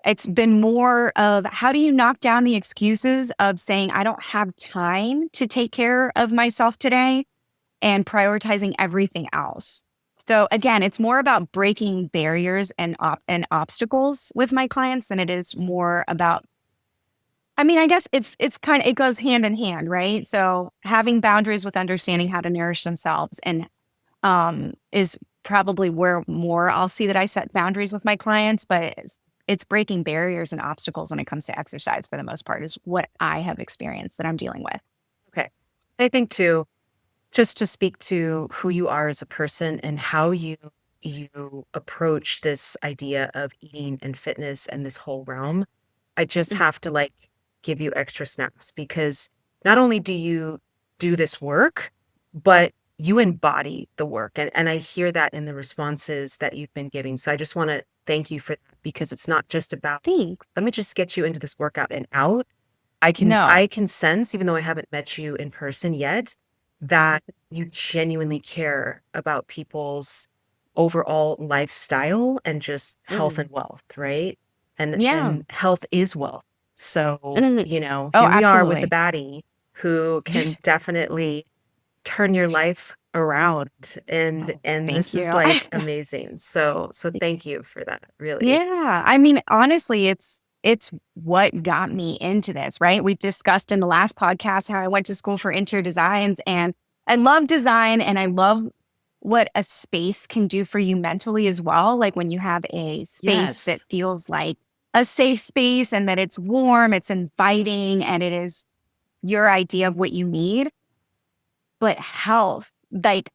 It's been more of, how do you knock down the excuses of saying, I don't have time to take care of myself today, and prioritizing everything else. So again, it's more about breaking barriers and obstacles with my clients than it is more about, I guess it goes hand in hand, right? So having boundaries with understanding how to nourish themselves and is probably where more I'll see that I set boundaries with my clients. But it's breaking barriers and obstacles when it comes to exercise for the most part is what I have experienced that I'm dealing with. Okay. I think too, just to speak to who you are as a person and how you approach this idea of eating and fitness and this whole realm, I just have to like give you extra snaps because not only do you do this work, but you embody the work. And I hear that in the responses that you've been giving. So I just want to thank you for that because it's not just about, Thanks. let me just get you into this workout and out. No. I can sense, even though I haven't met you in person yet, that you genuinely care about people's overall lifestyle and just health and wealth, right? Yeah. And health is wealth. So, Mm. you know, Oh, here we are with the absolutely. baddie who can definitely turn your life around and Oh, and thank this is you. like amazing. So thank you for that, really. Yeah. I mean, honestly, it's what got me into this, right? We discussed in the last podcast how I went to school for interior designs and I love design and I love what a space can do for you mentally as well. Like when you have a space that Yes. feels like a safe space and that it's warm, it's inviting, and it is your idea of what you need. But health, like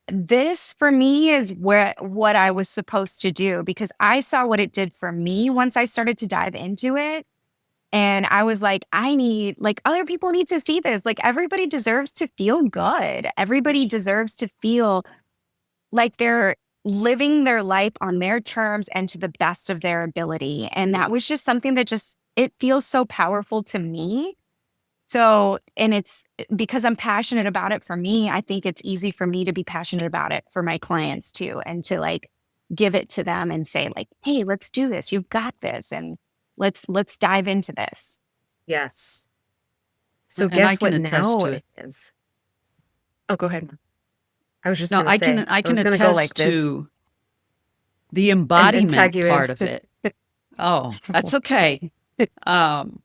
this for me is what I was supposed to do because I saw what it did for me once I started to dive into it. And I was like, like other people need to see this. Like everybody deserves to feel good. Everybody deserves to feel like they're living their life on their terms and to the best of their ability. And that was Yes. just something that it feels so powerful to me. So, and it's because I'm passionate about it for me, I think it's easy for me to be passionate about it for my clients too, and to like give it to them and say like, hey, let's do this. You've got this. And let's dive into this. Yes. So And I guess can what attest now to it it. is? Oh, go ahead. I was just No, gonna say, I I can was gonna go attest like this to the and tag embodiment you in. part of it. Oh, that's okay. Um,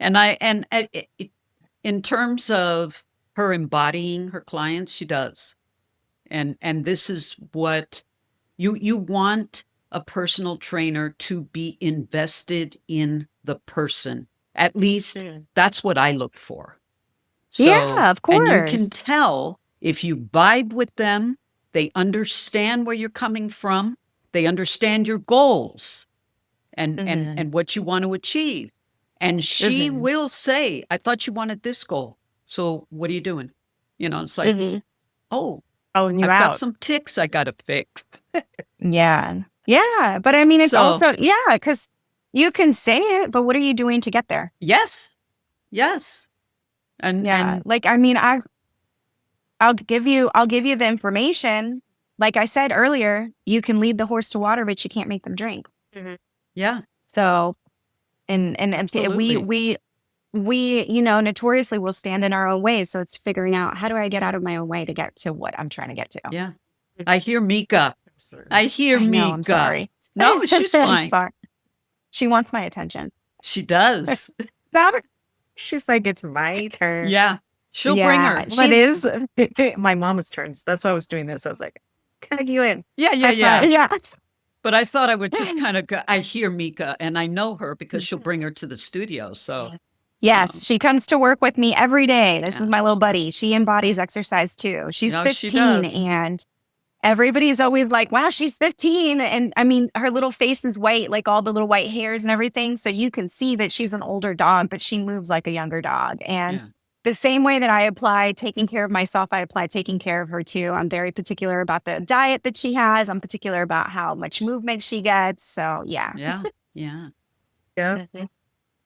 and in terms of her embodying her clients, she does. And this is what you want a personal trainer to be invested in the person. At least Mm. that's what I look for. Yeah, So, of and you can course. tell if you vibe with them, they understand where you're coming from, they understand your goals Mhm. and what you want to achieve. And she Mhm. will say, I thought you wanted this goal. So what are you doing? You know, it's like, Mhm. oh, Calling you I've got out. some ticks I got to fix. Yeah. Yeah. But I mean, it's So, also, yeah, because you can say it, but what are you doing to get there? yes, yes. Yeah. And Like, I mean, I'll give you the information. Like I said earlier, you can lead the horse to water, but you can't make them drink. Mhm. yeah, So, and absolutely. we, notoriously will stand in our own ways. So it's figuring out how do I get out of my own way to get to what I'm trying to get to. Yeah. I hear Mika. Absolutely. I hear I know, I'm Mika. sorry. No, she's I'm fine. sorry. She wants my attention. She does. That she's like, it's my turn. Yeah. She'll bring Yeah, her. Well, it is my mama's turn. So that's why I was doing this. I was like, tag you in. Yeah, yeah, High yeah. five. Yeah. But I thought I would just kind of go, I hear Mika and I know her because she'll bring her to the studio. So, Yes, um, she comes to work with me every day. This is yeah. my little buddy. She embodies exercise too. She's No, she 15 does. and everybody's always like, wow, she's 15. And I mean, her little face is white, like all the little white hairs and everything. So you can see that she's an older dog, but she moves like a younger dog. And Yeah. the same way that I apply taking care of myself, I apply taking care of her too. I'm very particular about the diet that she has. I'm particular about how much movement she gets. So yeah. Yeah. Yeah. Yeah. Mhm.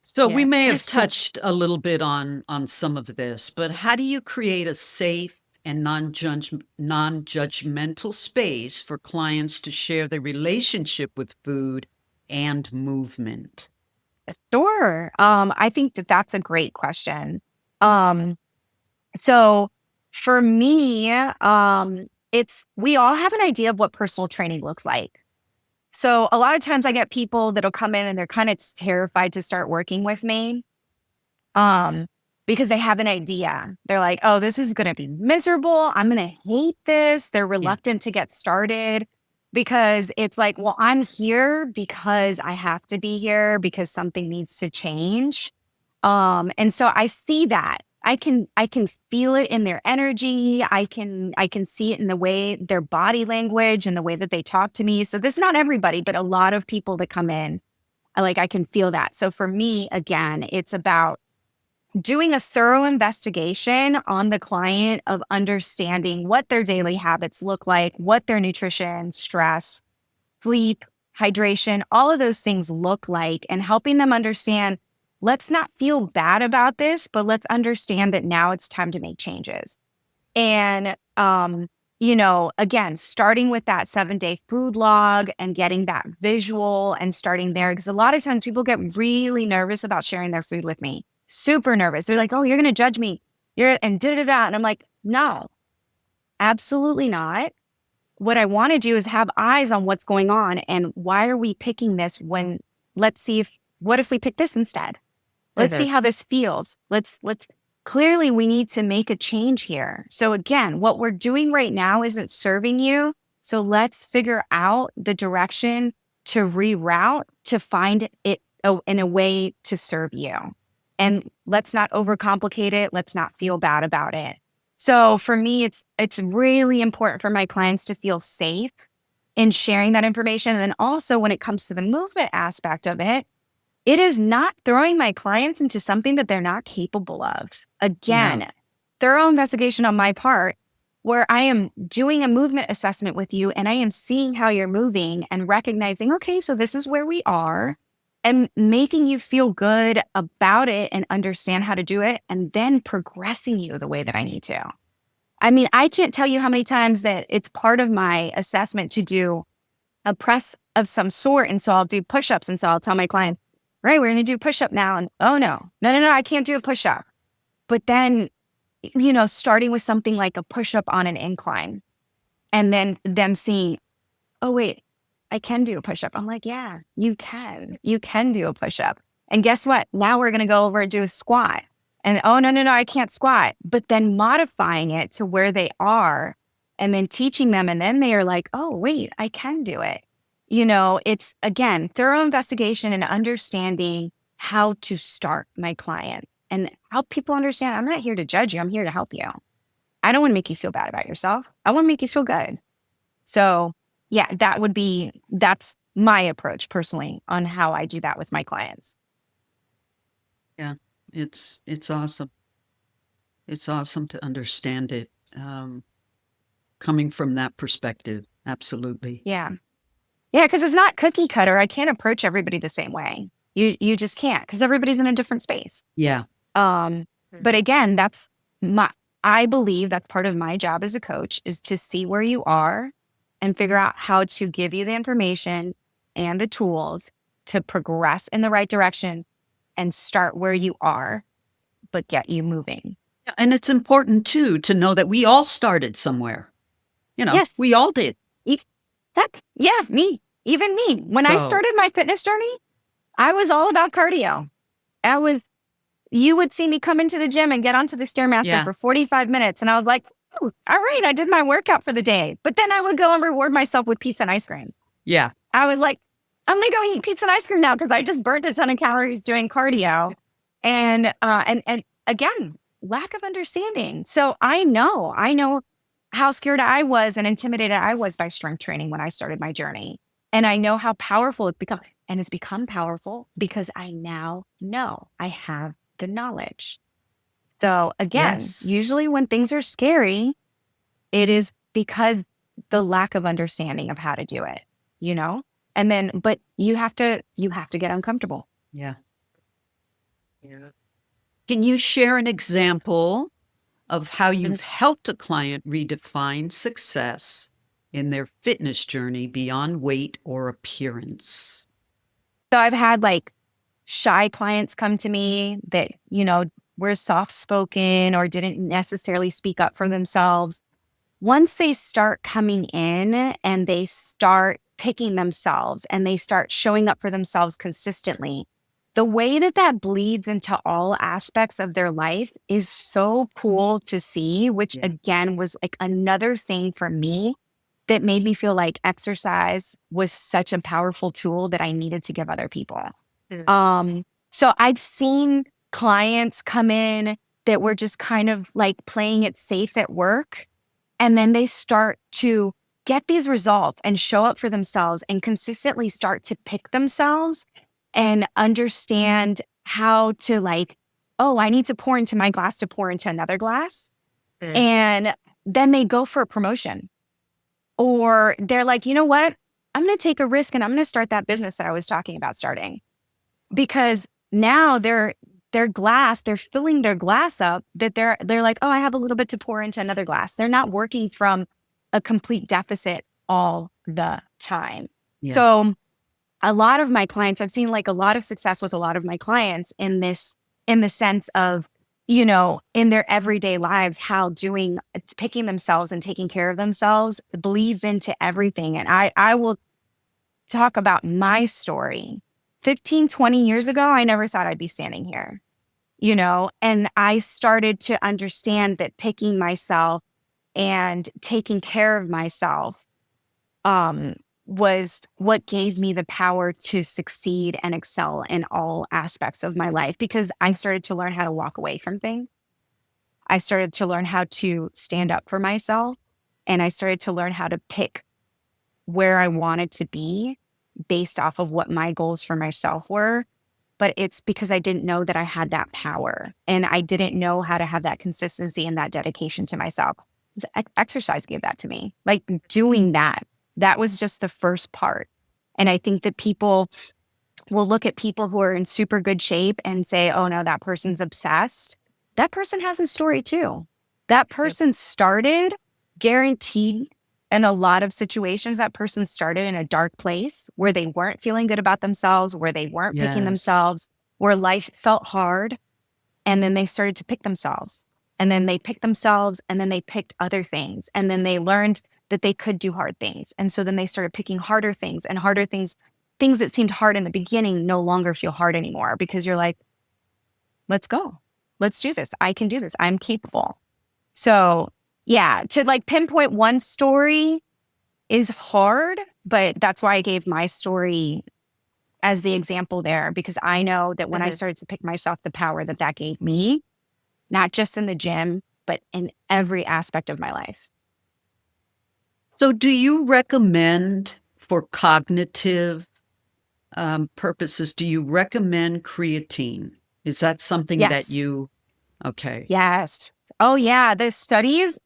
So we Yeah. may have touched a little bit on some of this, but how do you create a safe and non-judgmental space for clients to share their relationship with food and movement? Sure. I think that that's a great question. Um, so for me, we all have an idea of what personal training looks like. So a lot of times I get people that'll come in and they're kind of terrified to start working with me. Um, because they have an idea. They're like, oh, this is going to be miserable. I'm going to hate this. They're Yeah. reluctant to get started. because it's like, well, I'm here because I have to be here because something needs to change. And so I see that. I can feel it in their energy. I can see it in the way their body language and the way that they talk to me. So this is not everybody, but a lot of people that come in, I can feel that. So for me, again, it's about doing a thorough investigation on the client of understanding what their daily habits look like, what their nutrition, stress, sleep, hydration, all of those things look like, and helping them understand, let's not feel bad about this, but let's understand that now it's time to make changes. And, again, starting with that 7-day food log and getting that visual and starting there, because a lot of times people get really nervous about sharing their food with me. Super nervous. They're like, oh, you're going to judge me. And da-da-da. And I'm like, no, absolutely not. What I want to do is have eyes on what's going on and why are we picking this when, what if we pick this instead? Let's see how this feels. Let's clearly we need to make a change here. So again, what we're doing right now isn't serving you. So let's figure out the direction to reroute to find it in a way to serve you. And let's not overcomplicate it. Let's not feel bad about it. So for me, it's really important for my clients to feel safe in sharing that information. And then also when it comes to the movement aspect of it, it is not throwing my clients into something that they're not capable of. Again, thorough investigation on my part, where I am doing a movement assessment with you and I am seeing how you're moving and recognizing, okay, so this is where we are, and making you feel good about it and understand how to do it, and then progressing you the way that I need to. I mean, I can't tell you how many times that it's part of my assessment to do a press of some sort. And so I'll do push-ups. And so I'll tell my client, right, we're going to do push-up now. And oh, no, I can't do a push-up. But then, starting with something like a push-up on an incline and then them seeing, oh, wait, I can do a push-up. I'm like, yeah, you can do a push-up. And guess what? Now we're going to go over and do a squat. And oh, no, I can't squat. But then modifying it to where they are and then teaching them. And then they are like, oh, wait, I can do it. It's, again, thorough investigation and understanding how to start my client and help people understand I'm not here to judge you. I'm here to help you. I don't want to make you feel bad about yourself. I want to make you feel good. So yeah, that's my approach personally on how I do that with my clients. Yeah, it's awesome. It's awesome to understand it coming from that perspective. Absolutely. Yeah. Yeah, because it's not cookie cutter. I can't approach everybody the same way. You just can't, because everybody's in a different space. Yeah. But again, I believe that's part of my job as a coach is to see where you are and figure out how to give you the information and the tools to progress in the right direction and start where you are, but get you moving. And it's important too to know that we all started somewhere. Yes. We all did. Me. Even me. When I started my fitness journey, I was all about cardio. You would see me come into the gym and get onto the Stairmaster for 45 minutes. And I was like, oh, all right, I did my workout for the day. But then I would go and reward myself with pizza and ice cream. Yeah. I was like, I'm going to go eat pizza and ice cream now because I just burnt a ton of calories doing cardio. And again, lack of understanding. So I know how scared I was and intimidated I was by strength training when I started my journey. And I know how powerful it's become. And it's become powerful because I now know I have the knowledge. So again, usually when things are scary, it is because the lack of understanding of how to do it, and then, but you have to get uncomfortable. Yeah. Can you share an example of how you've helped a client redefine success in their fitness journey beyond weight or appearance? So I've had shy clients come to me that, were soft-spoken or didn't necessarily speak up for themselves. Once they start coming in and they start picking themselves and they start showing up for themselves consistently, the way that bleeds into all aspects of their life is so cool to see, which again was another thing for me that made me feel like exercise was such a powerful tool that I needed to give other people. So I've seen clients come in that were just kind of like playing it safe at work. And then they start to get these results and show up for themselves and consistently start to pick themselves and understand how to like, oh, I need to pour into my glass to pour into another glass. And then they go for a promotion. Or they're like, you know what? I'm going to take a risk and I'm going to start that business that I was talking about starting. Because now their glass, they're filling their glass up that they're like, oh, I have a little bit to pour into another glass. They're not working from a complete deficit all the time. Yeah. So a lot of my clients, I've seen like a lot of success with a lot of my clients in the sense of, you know, in their everyday lives, how picking themselves and taking care of themselves bleeds into everything. And I will talk about my story. 15, 20 years ago, I never thought I'd be standing here, you know, and I started to understand that picking myself and taking care of myself was what gave me the power to succeed and excel in all aspects of my life, because I started to learn how to walk away from things. I started to learn how to stand up for myself, and I started to learn how to pick where I wanted to be based off of what my goals for myself were. But it's because I didn't know that I had that power, and I didn't know how to have that consistency and that dedication to myself. Exercise gave that to me. Like doing that was just the first part. And I think that people will look at people who are in super good shape and say, oh no, that person's obsessed. That person has a story too. That person started, guaranteed, in a lot of situations, that person started in a dark place where they weren't feeling good about themselves, where they weren't picking themselves, where life felt hard. And then they started to pick themselves. And then they picked themselves, and then they picked other things. And then they learned that they could do hard things. And so then they started picking harder things, and harder things. Things that seemed hard in the beginning no longer feel hard anymore, because you're like, let's go. Let's do this. I can do this. I'm capable. So yeah, to like pinpoint one story is hard, but that's why I gave my story as the example there, because I know that when I started to pick myself, the power that gave me, not just in the gym, but in every aspect of my life. So do you recommend, for cognitive purposes, do you recommend creatine? Is that something that you, okay. Yes. Oh yeah. The studies,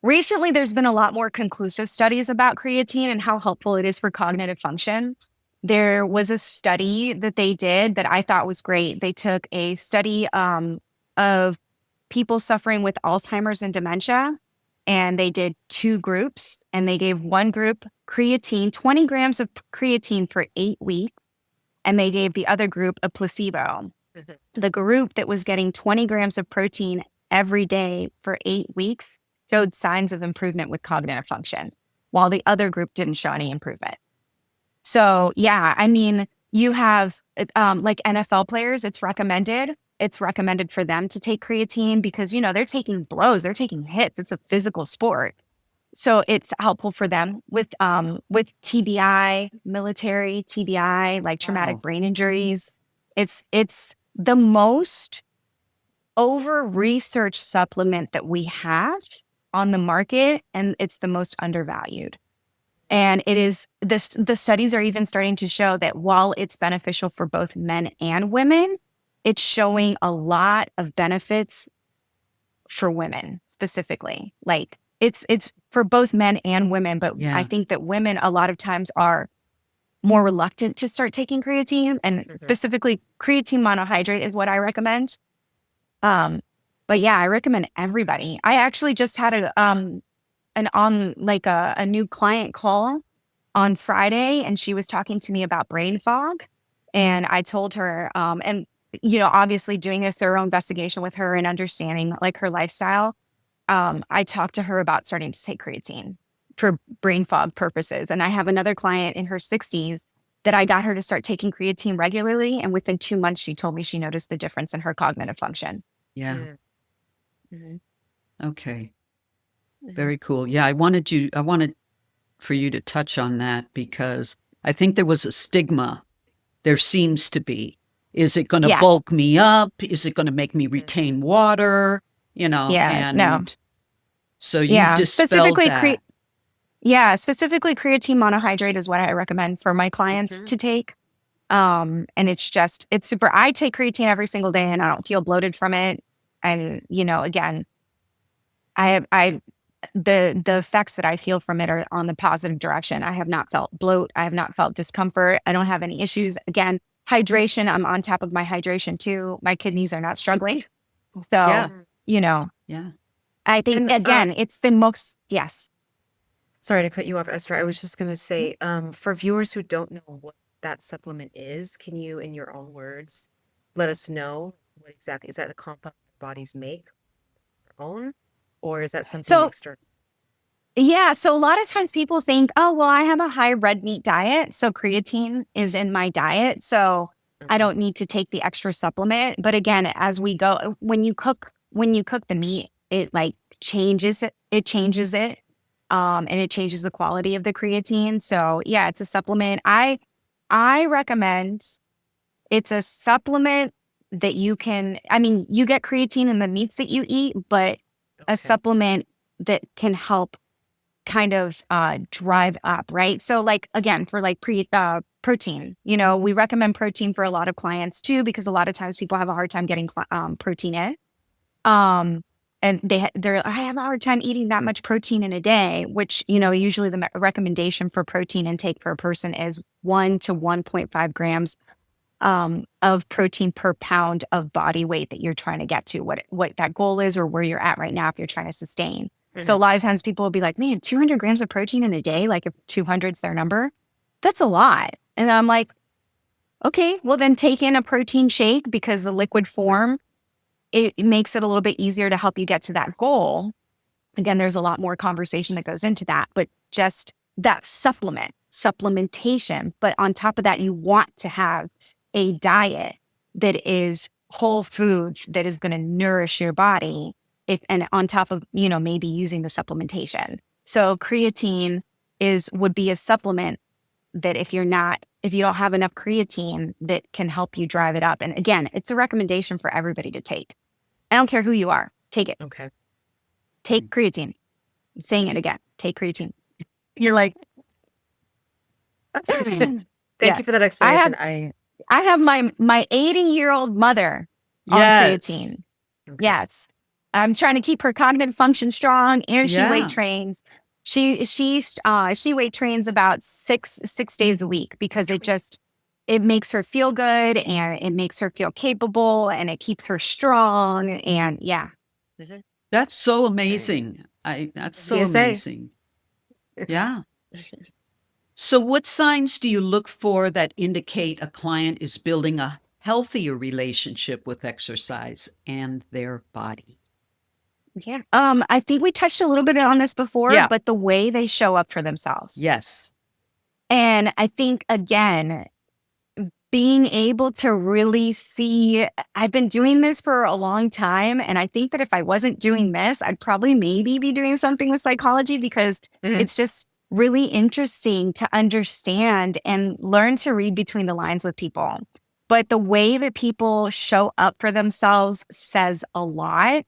recently there's been a lot more conclusive studies about creatine and how helpful it is for cognitive function. There was a study that they did that I thought was great. They took a study of people suffering with Alzheimer's and dementia, and they did 2 groups, and they gave one group creatine, 20 grams of creatine for 8 weeks, and they gave the other group a placebo. The group that was getting 20 grams of protein every day for 8 weeks showed signs of improvement with cognitive function, while the other group didn't show any improvement. So yeah, I mean, you have like NFL players, it's recommended. It's recommended for them to take creatine because, you know, they're taking blows, they're taking hits. It's a physical sport. So it's helpful for them with TBI, military TBI, like traumatic brain injuries. It's the most over-researched supplement that we have on the market, and it's the most undervalued. And it is the studies are even starting to show that while it's beneficial for both men and women, it's showing a lot of benefits for women specifically. Like it's for both men and women, but I think that women a lot of times are more reluctant to start taking creatine, and specifically creatine monohydrate is what I recommend. But yeah, I recommend everybody. I actually just had a new client call on Friday, and she was talking to me about brain fog. And I told her, and you know, obviously doing a thorough investigation with her and understanding like her lifestyle, I talked to her about starting to take creatine for brain fog purposes. And I have another client in her 60s that I got her to start taking creatine regularly. And within 2 months, she told me she noticed the difference in her cognitive function. Yeah. Okay. Very cool. Yeah, I wanted for you to touch on that, because I think there was a stigma. There seems to be. Is it going to Yes. bulk me up? Is it going to make me retain water? Yeah. No. And so you Yeah. dispelled that. Specifically creatine monohydrate is what I recommend for my clients to take. And it's super. I take creatine every single day and I don't feel bloated from it. And, again, the effects that I feel from it are on the positive direction. I have not felt bloat. I have not felt discomfort. I don't have any issues. Again, hydration, I'm on top of my hydration too. My kidneys are not struggling. So, Yeah. I think, again, it's the most, yes. Sorry to cut you off, Esther. I was just going to say, for viewers who don't know what that supplement is, can you, in your own words, let us know what exactly, is that a compound bodies make their own, or is that something So, external? yeah. So a lot of times people think, oh, well, I have a high red meat diet, so creatine is in my diet, so I Okay. don't need to take the extra supplement. But again, as we go, when you cook the meat, it like changes it. It changes it. And it changes the quality of the creatine. So yeah, it's a supplement. I recommend it's a supplement that you get creatine in the meats that you eat, but a Okay. supplement that can help kind of drive up, right? So like, again, for like protein, we recommend protein for a lot of clients too, because a lot of times people have a hard time getting protein in. And I have a hard time eating that much protein in a day, which, usually the recommendation for protein intake for a person is 1 to 1.5 grams of protein per pound of body weight that you're trying to get to, what that goal is or where you're at right now if you're trying to sustain. So a lot of times people will be like, man, 200 grams of protein in a day, like if 200 is their number, that's a lot. And I'm like, okay, well then take in a protein shake, because the liquid form, it makes it a little bit easier to help you get to that goal. Again, there's a lot more conversation that goes into that, but just that supplementation. But on top of that, you want to have a diet that is whole foods, that is going to nourish your body, and on top of, maybe using the supplementation. So creatine would be a supplement that if you don't have enough creatine, that can help you drive it up. And again, it's a recommendation for everybody to take. I don't care who you are, take it. Okay. Take creatine. I'm saying it again. Take creatine. You're like, Thank you for that explanation. I have my 80-year-old mother on creatine. Okay. Yes. I'm trying to keep her cognitive function strong, and she Yeah. weight trains. She weight trains about six days a week, because it makes her feel good, and it makes her feel capable, and it keeps her strong. And yeah. That's so amazing. That's so PSA. amazing. Yeah. So what signs do you look for that indicate a client is building a healthier relationship with exercise and their body? Yeah. I think we touched a little bit on this before, Yeah. but the way they show up for themselves. Yes. And I think, again, being able to really see, I've been doing this for a long time. And I think that if I wasn't doing this, I'd probably maybe be doing something with psychology, because it's just really interesting to understand and learn to read between the lines with people. But the way that people show up for themselves says a lot.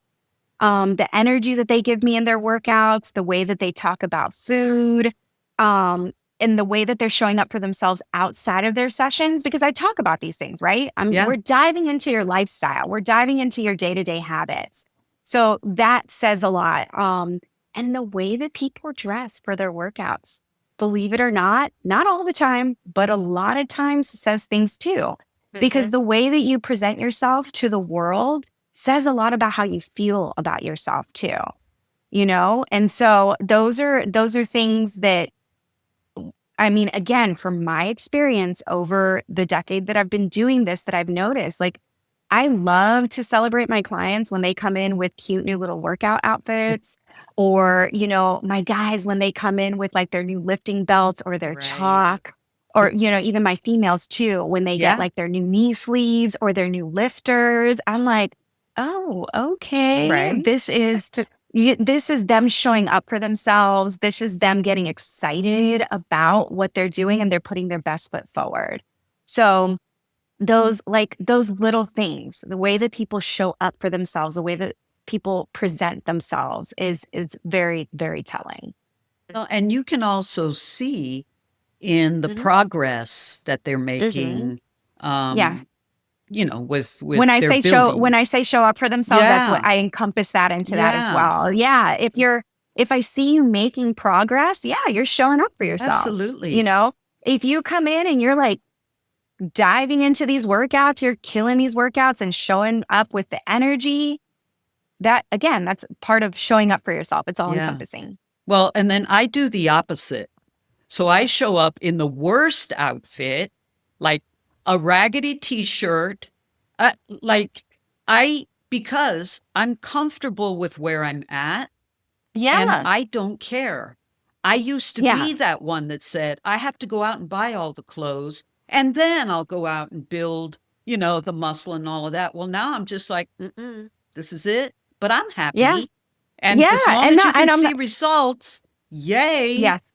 The energy that they give me in their workouts, the way that they talk about food, and the way that they're showing up for themselves outside of their sessions, because I talk about these things, right? We're diving into your lifestyle. We're diving into your day-to-day habits. So that says a lot. And the way that people dress for their workouts, believe it or not all the time, but a lot of times says things too. Because the way that you present yourself to the world says a lot about how you feel about yourself too, And so those are things that, again, from my experience over the decade that I've been doing this, that I've noticed, like, I love to celebrate my clients when they come in with cute new little workout outfits, or, my guys, when they come in with like their new lifting belts or their chalk, or, even my females too, when they get like their new knee sleeves or their new lifters. I'm like, oh, okay. Right. This is This is them showing up for themselves. This is them getting excited about what they're doing, and they're putting their best foot forward. So those little things, the way that people show up for themselves, the way that people present themselves is very, very telling. Well, and you can also see in the progress that they're making, Yeah. with When I their say building. show up for themselves, that's what Yeah. I encompass that into that as Yeah. well. Yeah. If I see you making progress, yeah, you're showing up for yourself. Absolutely. If you come in and you're like diving into these workouts, you're killing these workouts and showing up with the energy, that again, that's part of showing up for yourself. It's all encompassing. Well, and then I do the opposite. So I show up in the worst outfit, like a raggedy t-shirt, because I'm comfortable with where I'm at. Yeah. And I don't care. I used to be that one that said, I have to go out and buy all the clothes, and then I'll go out and build, the muscle and all of that. Well, now I'm just like, this is it. But I'm happy. Yeah. And as long as you can see results, yay. Yes.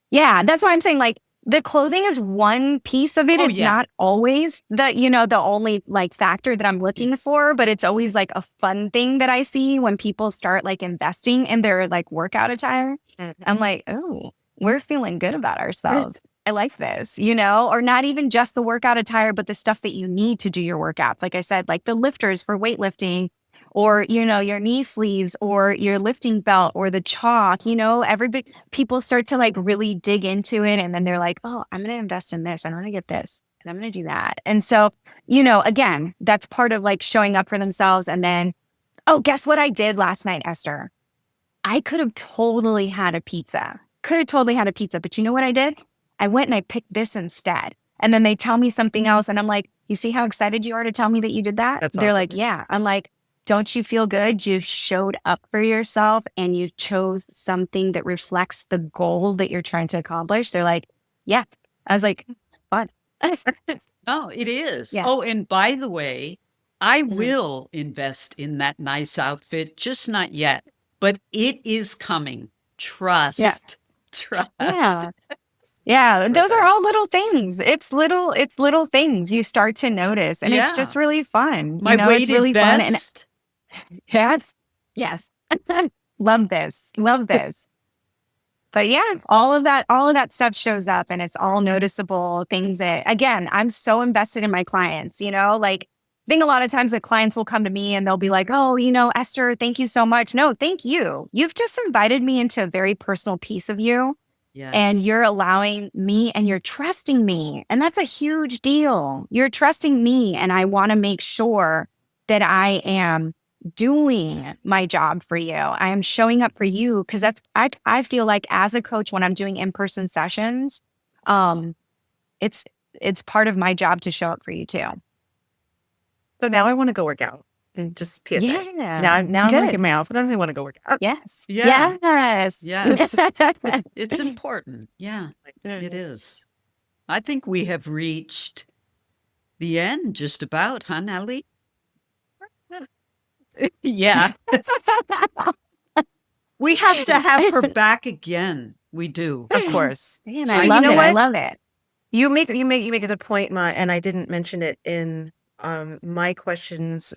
Yeah. That's why I'm saying, like, the clothing is one piece of it. It's not always the only factor that I'm looking for, but it's always like a fun thing that I see when people start like investing in their like workout attire. I'm like, oh, we're feeling good about ourselves. I like this, or not even just the workout attire, but the stuff that you need to do your workout. Like I said, like the lifters for weightlifting, or, your knee sleeves, or your lifting belt, or the chalk, people start to like really dig into it. And then they're like, oh, I'm going to invest in this. I'm going to get this and I'm going to do that. And so, again, that's part of like showing up for themselves. And then, oh, guess what I did last night, Esther? I could have totally had a pizza. But you know what I did? I went and I picked this instead. And then they tell me something else. And I'm like, you see how excited you are to tell me that you did that? That's They're awesome. like, yeah. I'm like, don't you feel good? You showed up for yourself and you chose something that reflects the goal that you're trying to accomplish. They're like, yeah. I was like, fun. Oh, it is. Yeah. Oh, and by the way, I will invest in that nice outfit, just not yet, but it is coming. Trust. Trust. Yeah. Yeah. Those are all little things. It's little things you start to notice, and it's just really fun. My weighted it's really fun. And vest. yes. Love this. But yeah, all of that stuff shows up, and it's all noticeable things that, again, I'm so invested in my clients, like, I think a lot of times that clients will come to me and they'll be like, oh, Esther, thank you so much. No, thank you. You've just invited me into a very personal piece of you. Yes. And you're allowing me and you're trusting me. And that's a huge deal. You're trusting me. And I want to make sure that I am doing my job for you. I am showing up for you, because I feel like as a coach, when I'm doing in-person sessions, it's part of my job to show up for you too. So now I want to go work out. And just PSA. Yeah. Now I'm going to get my outfit on. I want to go work out. Yes. Yeah. Yes. Yes. It's important. Yeah, it is. I think we have reached the end just about, huh, Natalie? Yeah. We have to have her back again. We do. Of course. Man, So I you love know it. what? I love it. You make a good point, Ma, and I didn't mention it in my questions,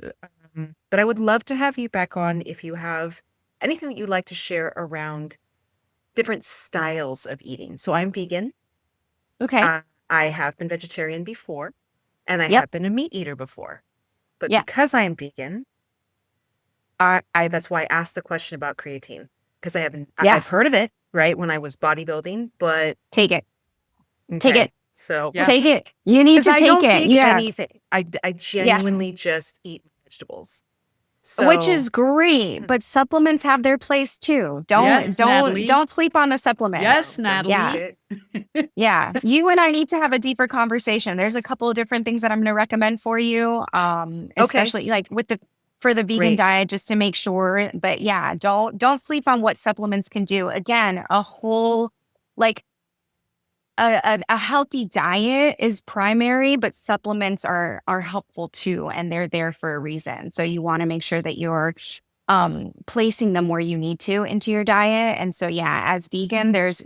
but I would love to have you back on if you have anything that you'd like to share around different styles of eating. So I'm vegan. Okay. I have been vegetarian before, and I Yep. have been a meat eater before. But Yeah. because I am vegan, I that's why I asked the question about creatine, because I've Yes. heard of it, right, when I was bodybuilding, but Take it. Take okay, it. so Yeah. Take it. You need 'cause to I take don't it. take Yeah. anything. I genuinely just eat vegetables. Which So is great, but supplements have their place too. Yes, Natalie. Don't sleep on the supplements. Yes, don't Natalie. eat it. Yeah. You and I need to have a deeper conversation. There's a couple of different things that I'm going to recommend for you. Especially like for the vegan Great. diet, just to make sure. But yeah, don't sleep on what supplements can do. Again, a whole, like, a healthy diet is primary, but supplements are helpful too, and they're there for a reason. So you want to make sure that you're placing them where you need to into your diet. And so, yeah, as vegan, there's,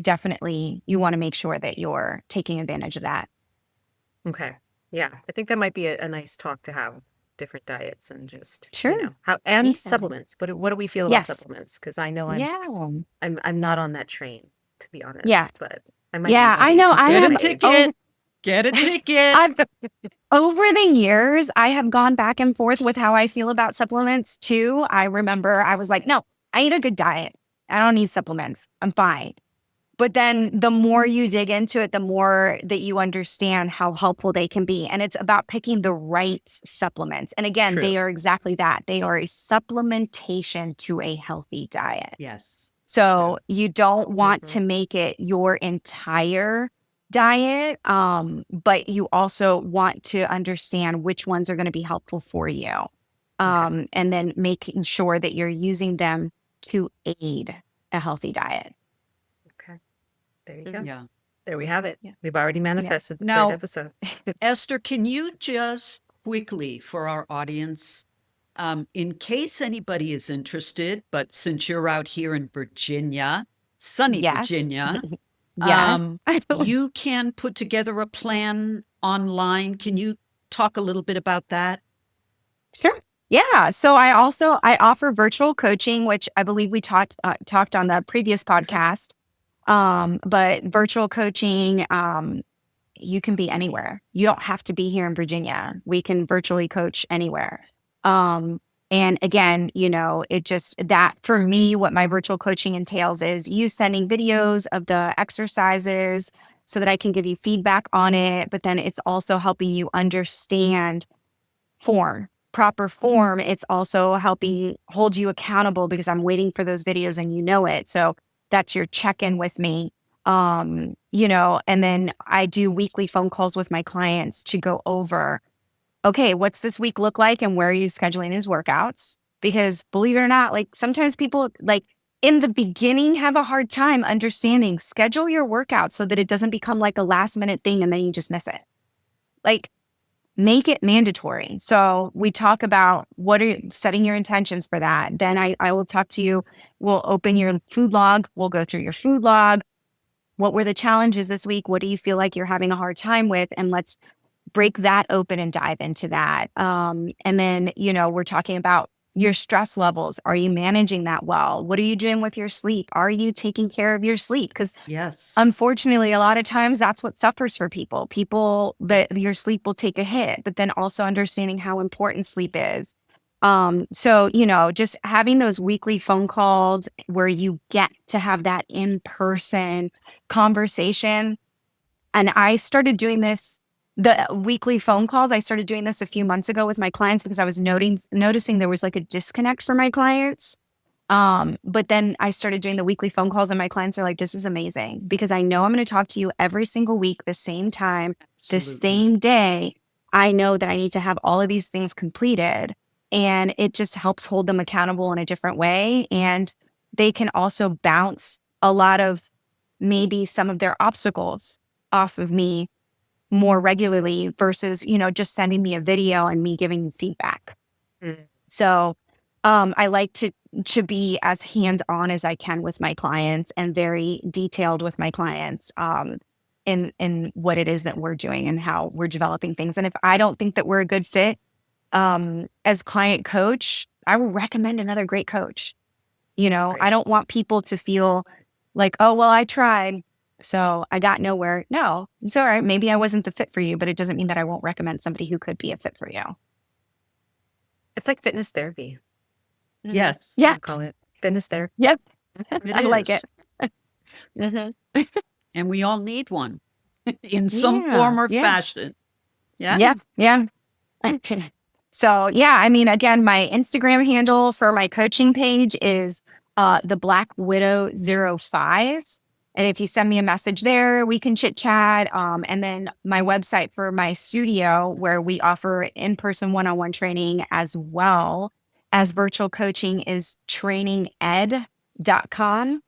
definitely you want to make sure that you're taking advantage of that. Okay. Yeah. I think that might be a nice talk to have, different diets and just, Sure. how, and Yeah. supplements. What do we feel about Yes. supplements? Because I know Yeah. I'm not on that train, to be honest, Yeah. but I might Yeah. need to I be know. I Get considering a have, my age. ticket. Get a ticket. I've, over the years, I have gone back and forth with how I feel about supplements too. I remember I was like, no, I eat a good diet. I don't need supplements. I'm fine. But then the more you dig into it, the more that you understand how helpful they can be. And it's about picking the right supplements. And again, True. they are exactly that. They are a supplementation to a healthy diet. Yes. So you don't want Mhm. to make it your entire diet, but you also want to understand which ones are going to be helpful for you. And then making sure that you're using them to aid a healthy diet. Okay. There you go. Yeah. There we have it. Yeah. We've already manifested the Now- third episode. Esther, can you just quickly for our audience, in case anybody is interested, but since you're out here in Virginia, sunny Yes. Virginia, Yes. you can put together a plan online. Can you talk a little bit about that? Sure. Yeah. So I offer virtual coaching, which I believe we talked on the previous podcast. But virtual coaching, you can be anywhere. You don't have to be here in Virginia. We can virtually coach anywhere. And again, it just that for me, what my virtual coaching entails is you sending videos of the exercises so that I can give you feedback on it. But then it's also helping you understand proper form. It's also helping hold you accountable because I'm waiting for those videos and it. So that's your check-in with me. And then I do weekly phone calls with my clients to go over, okay, what's this week look like and where are you scheduling these workouts? Because believe it or not, like sometimes people like in the beginning have a hard time understanding schedule your workout so that it doesn't become like a last minute thing and then you just miss it. Like make it mandatory. So we talk about setting your intentions for that. Then I will talk to you. We'll open your food log. We'll go through your food log. What were the challenges this week? What do you feel like you're having a hard time with? And let's break that open and dive into that. And then, we're talking about your stress levels. Are you managing that well? What are you doing with your sleep? Are you taking care of your sleep? Because Yes. unfortunately, a lot of times that's what suffers for people that your sleep will take a hit, but then also understanding how important sleep is. So, just having those weekly phone calls where you get to have that in-person conversation. And I started doing the weekly phone calls. I started doing this a few months ago with my clients because I was noticing there was like a disconnect for my clients. But then I started doing the weekly phone calls and my clients are like, this is amazing because I know I'm going to talk to you every single week, the same time, the Absolutely. same day. I know that I need to have all of these things completed and it just helps hold them accountable in a different way. And they can also bounce a lot of maybe some of their obstacles off of me more regularly versus, just sending me a video and me giving you feedback. Mm. So I like to be as hands-on as I can with my clients and very detailed with my clients in what it is that we're doing and how we're developing things. And if I don't think that we're a good fit as client coach, I will recommend another great coach. Right. I don't want people to feel like, oh, well, I tried, so I got nowhere. No, it's all right. Maybe I wasn't the fit for you, but it doesn't mean that I won't recommend somebody who could be a fit for you. It's like fitness therapy. Yes. Yeah. I'll call it fitness therapy. Yep. It I like is. it. Mhm. And we all need one in some Yeah, form or yeah. fashion. Yeah. Yeah. So yeah, I mean, again, my Instagram handle for my coaching page is the Black Widow 05. And if you send me a message there, we can chit chat. And then my website for my studio where we offer in-person one-on-one training as well as virtual coaching is traininged.com.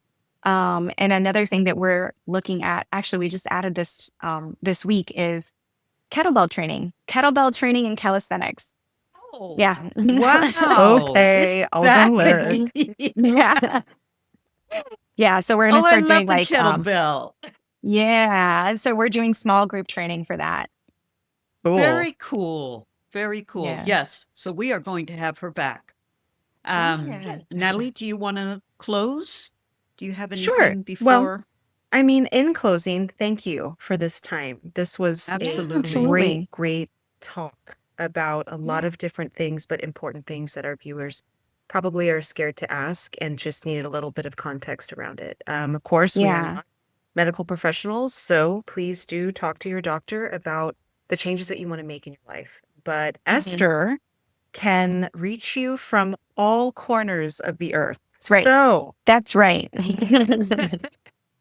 And another thing that we're looking at, actually, we just added this this week is kettlebell training and calisthenics. Oh, Yeah. wow. Okay, I'll go learn. Yeah. Yeah. So we're gonna Oh, I start love doing the like kettlebell. yeah. So we're doing small group training for that. Cool. Very cool. Very cool. Yeah. Yes. So we are going to have her back. Yeah. Natalie, do you want to close? Do you have Sure. anything Well, before? I mean, in closing, thank you for this time. This was a Absolutely. great talk about a lot of different things, but important things that our viewers probably are scared to ask and just needed a little bit of context around it. Of course, we are Yeah. not medical professionals, so please do talk to your doctor about the changes that you want to make in your life. But Esther can reach you from all corners of the earth. Right. So That's right.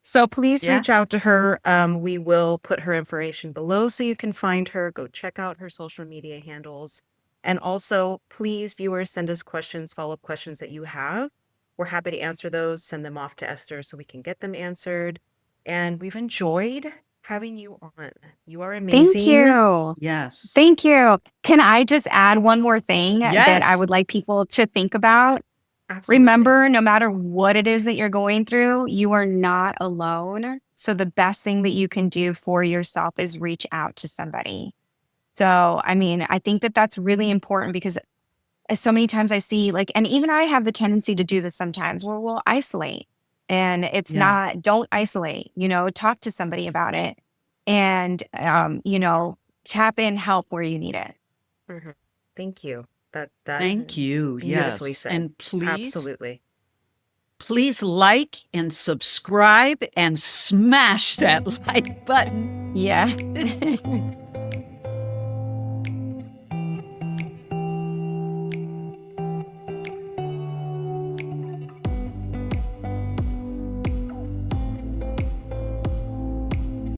So please Yeah. reach out to her. We will put her information below so you can find her. Go check out her social media handles. And also, please, viewers, send us questions, follow-up questions that you have. We're happy to answer those. Send them off to Esther so we can get them answered. And we've enjoyed having you on. You are amazing. Thank you. Yes. Thank you. Can I just add one more thing that I Yes. would like people to think about? Absolutely. Remember, no matter what it is that you're going through, you are not alone. So the best thing that you can do for yourself is reach out to somebody. So, I mean, I think that that's really important because so many times I see like, and even I have the tendency to do this sometimes where we'll isolate and it's Yeah. not, don't isolate, talk to somebody about it and, tap in help where you need it. Mhm. Thank you. That Thank you. beautifully Yes. said. And Absolutely. please like and subscribe and smash that like button. Yeah.